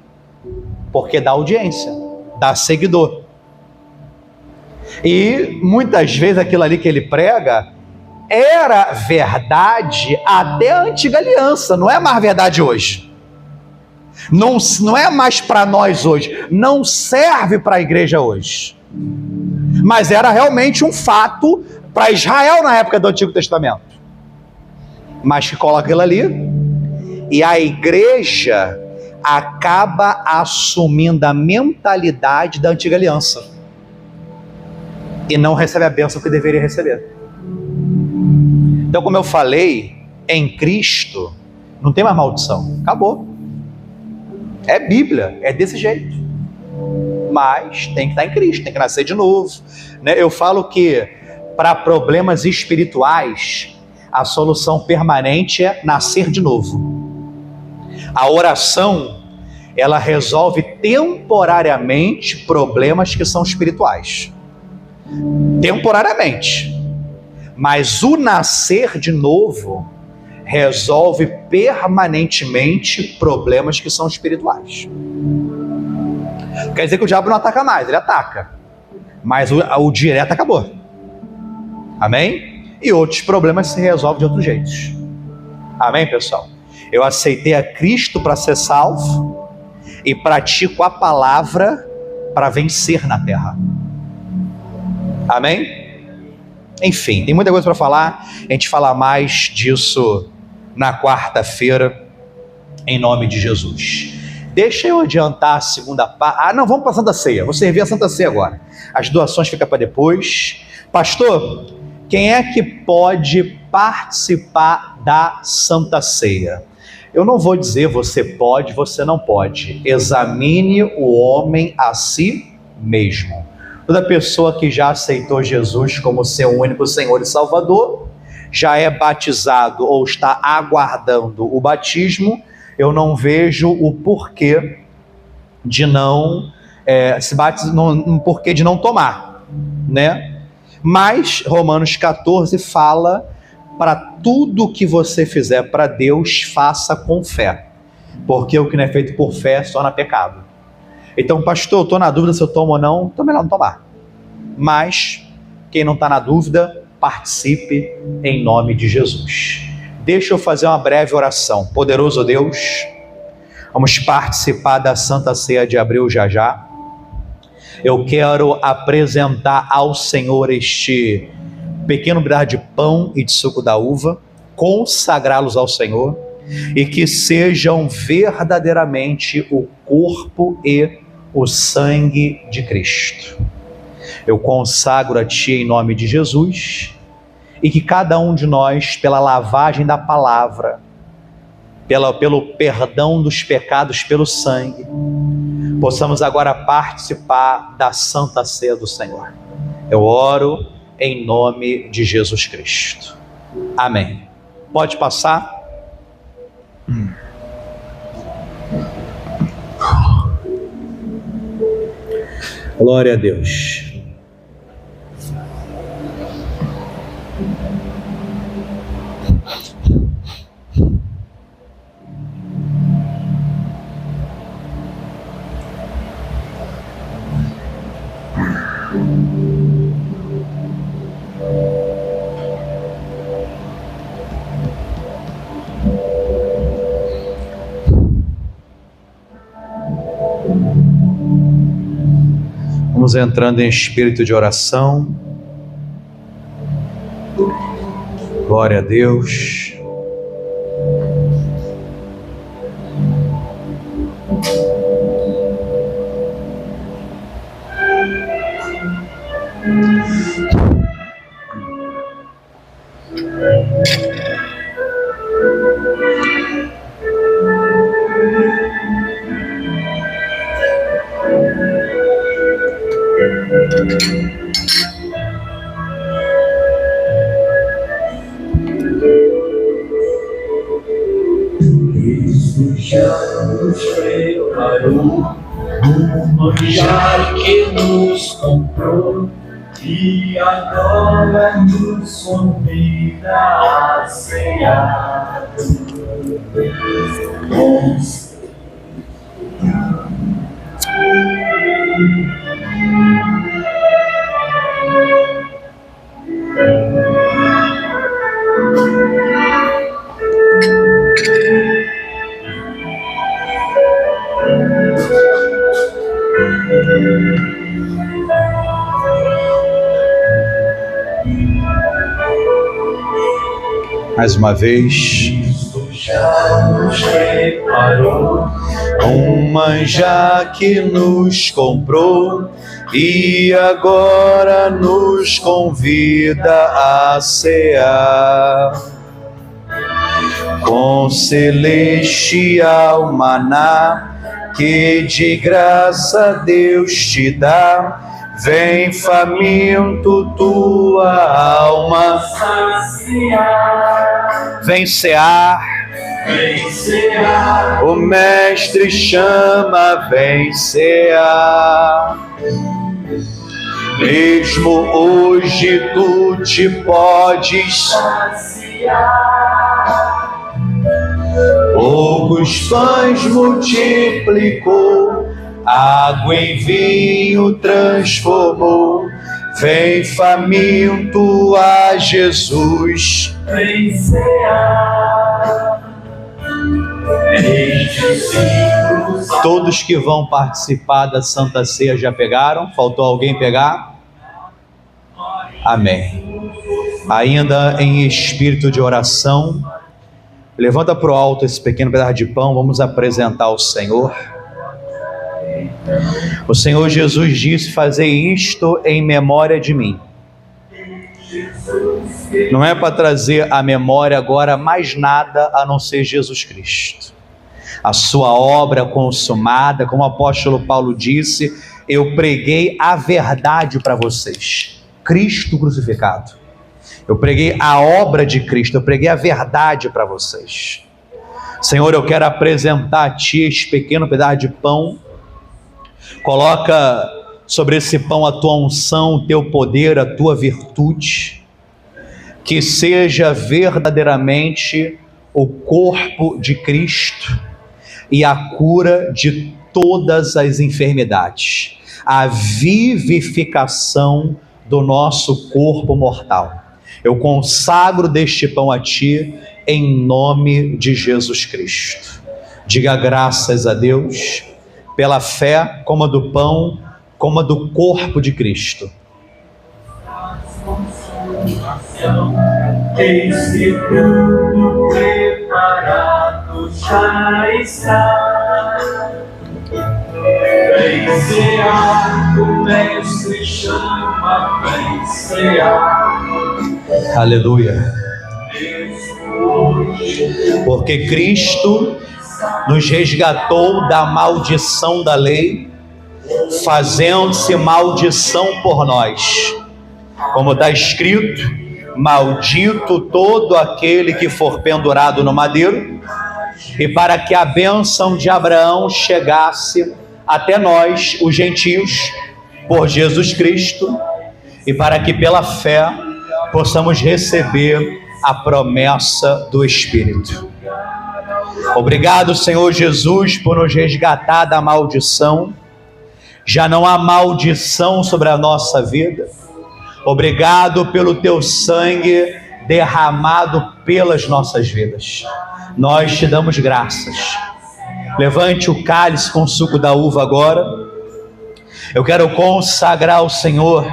porque dá audiência, dá seguidor. E muitas vezes aquilo ali que ele prega era verdade até a antiga aliança, não é mais verdade hoje. Não é mais para nós hoje, não serve para a igreja hoje, mas era realmente um fato para Israel na época do Antigo Testamento, mas que coloca aquilo ali, e a igreja acaba assumindo a mentalidade da antiga aliança, e não recebe a bênção que deveria receber. Então, como eu falei, em Cristo não tem mais maldição, acabou. É Bíblia, é desse jeito. Mas tem que estar em Cristo, tem que nascer de novo, né? Eu falo que para problemas espirituais, a solução permanente é nascer de novo. A oração, ela resolve temporariamente problemas que são espirituais. Temporariamente. Mas o nascer de novo resolve permanentemente problemas que são espirituais. Quer dizer que o diabo não ataca mais, ele ataca. Mas o direto acabou. Amém? E outros problemas se resolvem de outros jeitos. Amém, pessoal? Eu aceitei a Cristo para ser salvo e pratico a palavra para vencer na terra. Amém? Enfim, tem muita coisa para falar. A gente fala mais disso na quarta-feira, em nome de Jesus. Deixa eu adiantar a segunda parte. Não, vamos para a Santa Ceia. Vou servir a Santa Ceia agora. As doações ficam para depois. Pastor, quem é que pode participar da Santa Ceia? Eu não vou dizer você pode, você não pode. Examine o homem a si mesmo. Toda pessoa que já aceitou Jesus como seu único Senhor e Salvador, já é batizado ou está aguardando o batismo, eu não vejo o porquê de não se batizar, um porquê de não tomar, né? Mas Romanos 14 fala: para tudo que você fizer para Deus, faça com fé, porque o que não é feito por fé se torna pecado. Então, pastor, eu estou na dúvida se eu tomo ou não, então melhor não tomar. Mas quem não está na dúvida, participe em nome de Jesus. Deixa eu fazer uma breve oração. Poderoso Deus, vamos participar da Santa Ceia de abril já. Eu quero apresentar ao Senhor este pequeno pedaço de pão e de suco da uva, consagrá-los ao Senhor, e que sejam verdadeiramente o corpo e o sangue de Cristo. Eu consagro a Ti em nome de Jesus, e que cada um de nós, pela lavagem da palavra, pelo perdão dos pecados pelo sangue, possamos agora participar da Santa Ceia do Senhor. Eu oro em nome de Jesus Cristo. Amém. Pode passar. Glória a Deus. Vamos entrando em espírito de oração. Glória a Deus. Cristo já nos preparou um manjar que nos comprou e agora nos convida a cear. Mais uma vez. Cristo já nos preparou Um manjar que nos comprou e agora nos convida a cear. Com celestial maná que de graça Deus te dá, vem faminto tua alma saciar. Vem cear. Vem cear. O Mestre chama, vem cear. Mesmo hoje tu te podes saciar. Poucos pães multiplicou, água em vinho transformou. Vem faminto a Jesus. Vem cear. Todos que vão participar da Santa Ceia já pegaram? Faltou alguém pegar? Amém. Ainda em espírito de oração, levanta para o alto esse pequeno pedaço de pão, vamos apresentar ao Senhor. O Senhor Jesus disse: fazei isto em memória de mim. Não é para trazer à memória agora mais nada a não ser Jesus Cristo, a sua obra consumada. Como o apóstolo Paulo disse: eu preguei a verdade para vocês, Cristo crucificado. Eu preguei a obra de Cristo, eu preguei a verdade para vocês. Senhor, eu quero apresentar a Ti esse pequeno pedaço de pão. Coloca sobre esse pão a Tua unção, o Teu poder, a Tua virtude. Que seja verdadeiramente o corpo de Cristo e a cura de todas as enfermidades, a vivificação do nosso corpo mortal. Eu consagro deste pão a Ti, em nome de Jesus Cristo. Diga graças a Deus, pela fé, coma do pão, coma do corpo de Cristo. Esse tudo preparado já está. Vem cear, o Mestre chama, vem cear. Aleluia. Porque Cristo nos resgatou da maldição da lei, fazendo-se maldição por nós. Como está escrito: maldito todo aquele que for pendurado no madeiro. E para que a bênção de Abraão chegasse até nós, os gentios, por Jesus Cristo, e para que pela fé possamos receber a promessa do Espírito. Obrigado, Senhor Jesus, por nos resgatar da maldição. Já não há maldição sobre a nossa vida. Obrigado pelo Teu sangue derramado pelas nossas vidas. Nós Te damos graças. Levante o cálice com o suco da uva agora. Eu quero consagrar ao Senhor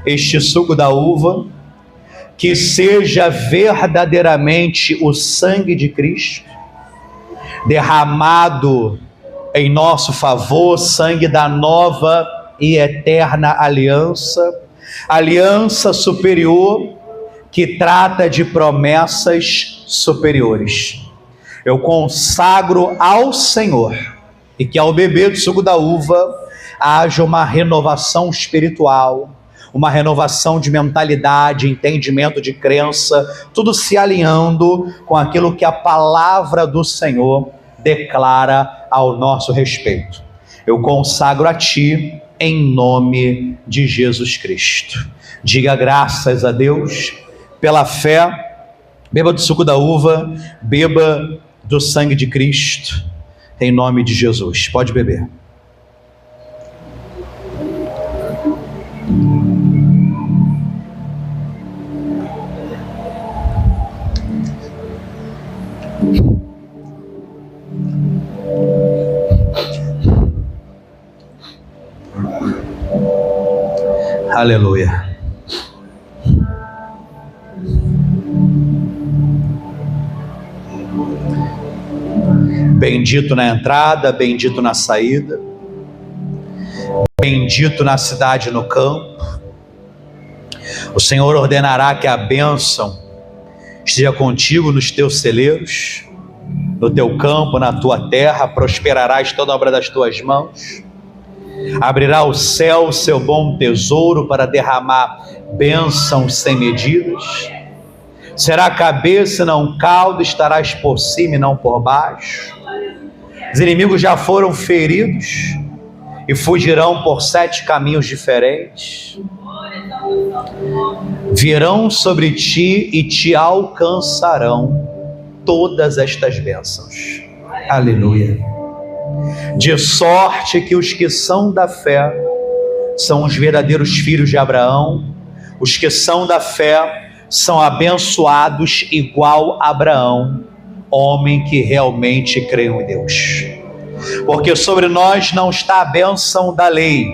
este suco da uva, que seja verdadeiramente o sangue de Cristo, derramado em nosso favor, sangue da nova e eterna aliança, aliança superior, que trata de promessas superiores. Eu consagro ao Senhor, e que ao beber do suco da uva haja uma renovação espiritual, uma renovação de mentalidade, entendimento de crença, tudo se alinhando com aquilo que a palavra do Senhor declara ao nosso respeito. Eu consagro a Ti em nome de Jesus Cristo. Diga graças a Deus pela fé. Beba do suco da uva, beba do sangue de Cristo, em nome de Jesus. Pode beber. Aleluia. Bendito na entrada, bendito na saída, bendito na cidade e no campo. O Senhor ordenará que a bênção esteja contigo nos teus celeiros, no teu campo, na tua terra. Prosperarás toda a obra das tuas mãos. Abrirá o céu, o seu bom tesouro, para derramar bênçãos sem medidas. Será cabeça e não cauda, estarás por cima e não por baixo. Os inimigos já foram feridos e fugirão por 7 caminhos diferentes. Virão sobre ti e te alcançarão todas estas bênçãos. Aleluia. De sorte que os que são da fé são os verdadeiros filhos de Abraão. Os que são da fé são abençoados igual a Abraão, homem que realmente creu em Deus. Porque sobre nós não está a bênção da lei,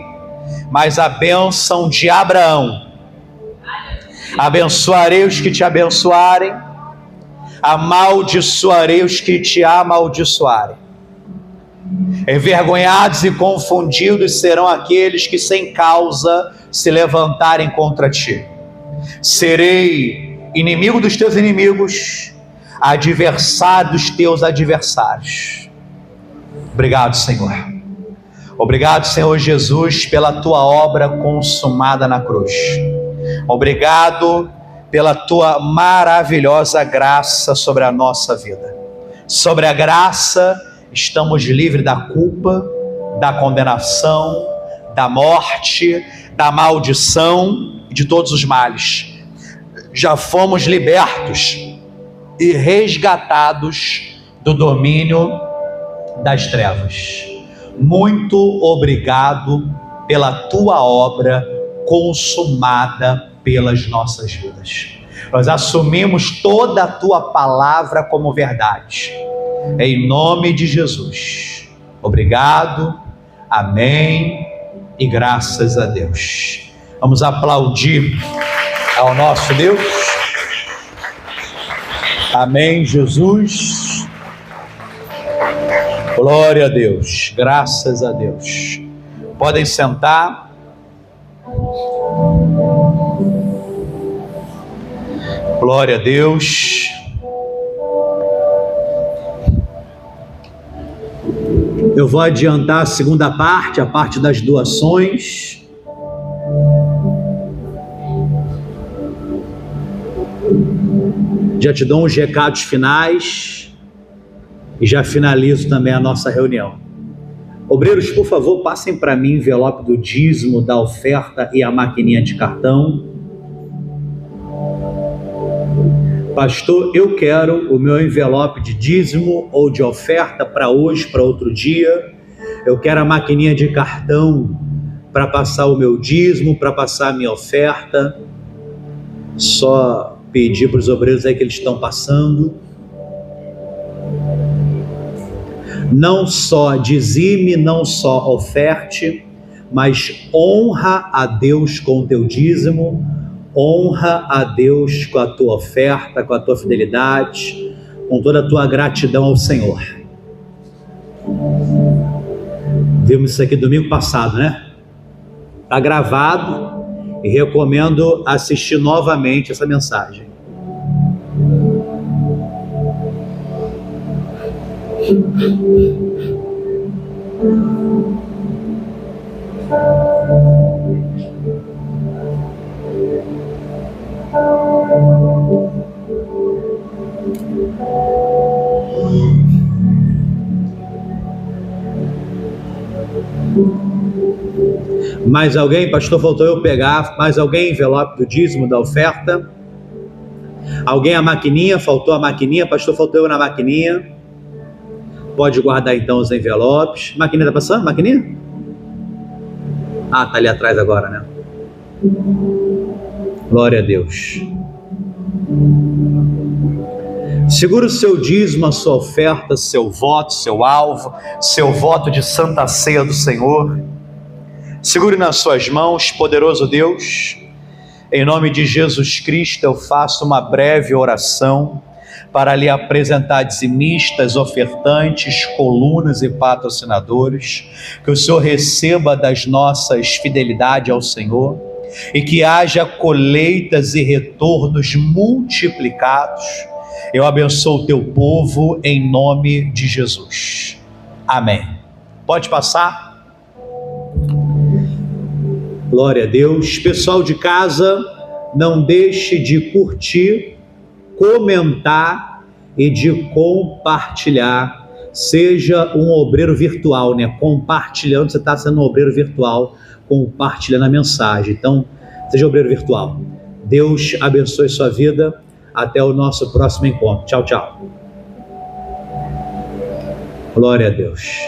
mas a bênção de Abraão. Abençoarei os que te abençoarem, amaldiçoarei os que te amaldiçoarem. Envergonhados e confundidos serão aqueles que sem causa se levantarem contra ti. Serei inimigo dos teus inimigos, adversário dos teus adversários. Obrigado, Senhor. Obrigado, Senhor Jesus, pela tua obra consumada na cruz. Obrigado pela tua maravilhosa graça sobre a nossa vida. Sobre a graça, estamos livres da culpa, da condenação, da morte, da maldição e de todos os males. Já fomos libertos e resgatados do domínio das trevas. Muito obrigado pela tua obra consumada pelas nossas vidas. Nós assumimos toda a tua palavra como verdade. Em nome de Jesus. Obrigado, amém e graças a Deus. Vamos aplaudir ao nosso Deus. Amém, Jesus. Glória a Deus, graças a Deus. Podem sentar. Glória a Deus. Eu vou adiantar a segunda parte, a parte das doações. Já te dou uns recados finais e já finalizo também a nossa reunião. Obreiros, por favor, passem para mim o envelope do dízimo, da oferta e a maquininha de cartão. Pastor, eu quero o meu envelope de dízimo ou de oferta para hoje, para outro dia. Eu quero a maquininha de cartão para passar o meu dízimo, para passar a minha oferta. Só pedir para os obreiros aí que eles estão passando. Não só dizime, não só oferte, mas honra a Deus com o teu dízimo, honra a Deus com a tua oferta, com a tua fidelidade, com toda a tua gratidão ao Senhor. Vimos isso aqui domingo passado, né? Está gravado e recomendo assistir novamente essa mensagem. Mais alguém? Pastor, faltou eu pegar. Mais alguém? Envelope do dízimo, da oferta. Alguém a maquininha? Faltou a maquininha. Pastor, faltou eu na maquininha. Pode guardar então os envelopes. Maquininha tá passando? Maquininha? Ah, tá ali atrás agora, né? Glória a Deus. Segura o seu dízimo, a sua oferta, seu voto, seu alvo, seu voto de santa ceia do Senhor. Segure nas suas mãos, poderoso Deus. Em nome de Jesus Cristo, eu faço uma breve oração para lhe apresentar dizimistas, ofertantes, colunas e patrocinadores. Que o Senhor receba das nossas fidelidade ao Senhor e que haja colheitas e retornos multiplicados. Eu abençoo o teu povo em nome de Jesus. Amém. Pode passar. Glória a Deus. Pessoal de casa, não deixe de curtir, comentar e de compartilhar. Seja um obreiro virtual, né? Compartilhando, você está sendo um obreiro virtual, compartilhando a mensagem. Então, seja obreiro virtual. Deus abençoe sua vida. Até o nosso próximo encontro. Tchau, tchau. Glória a Deus.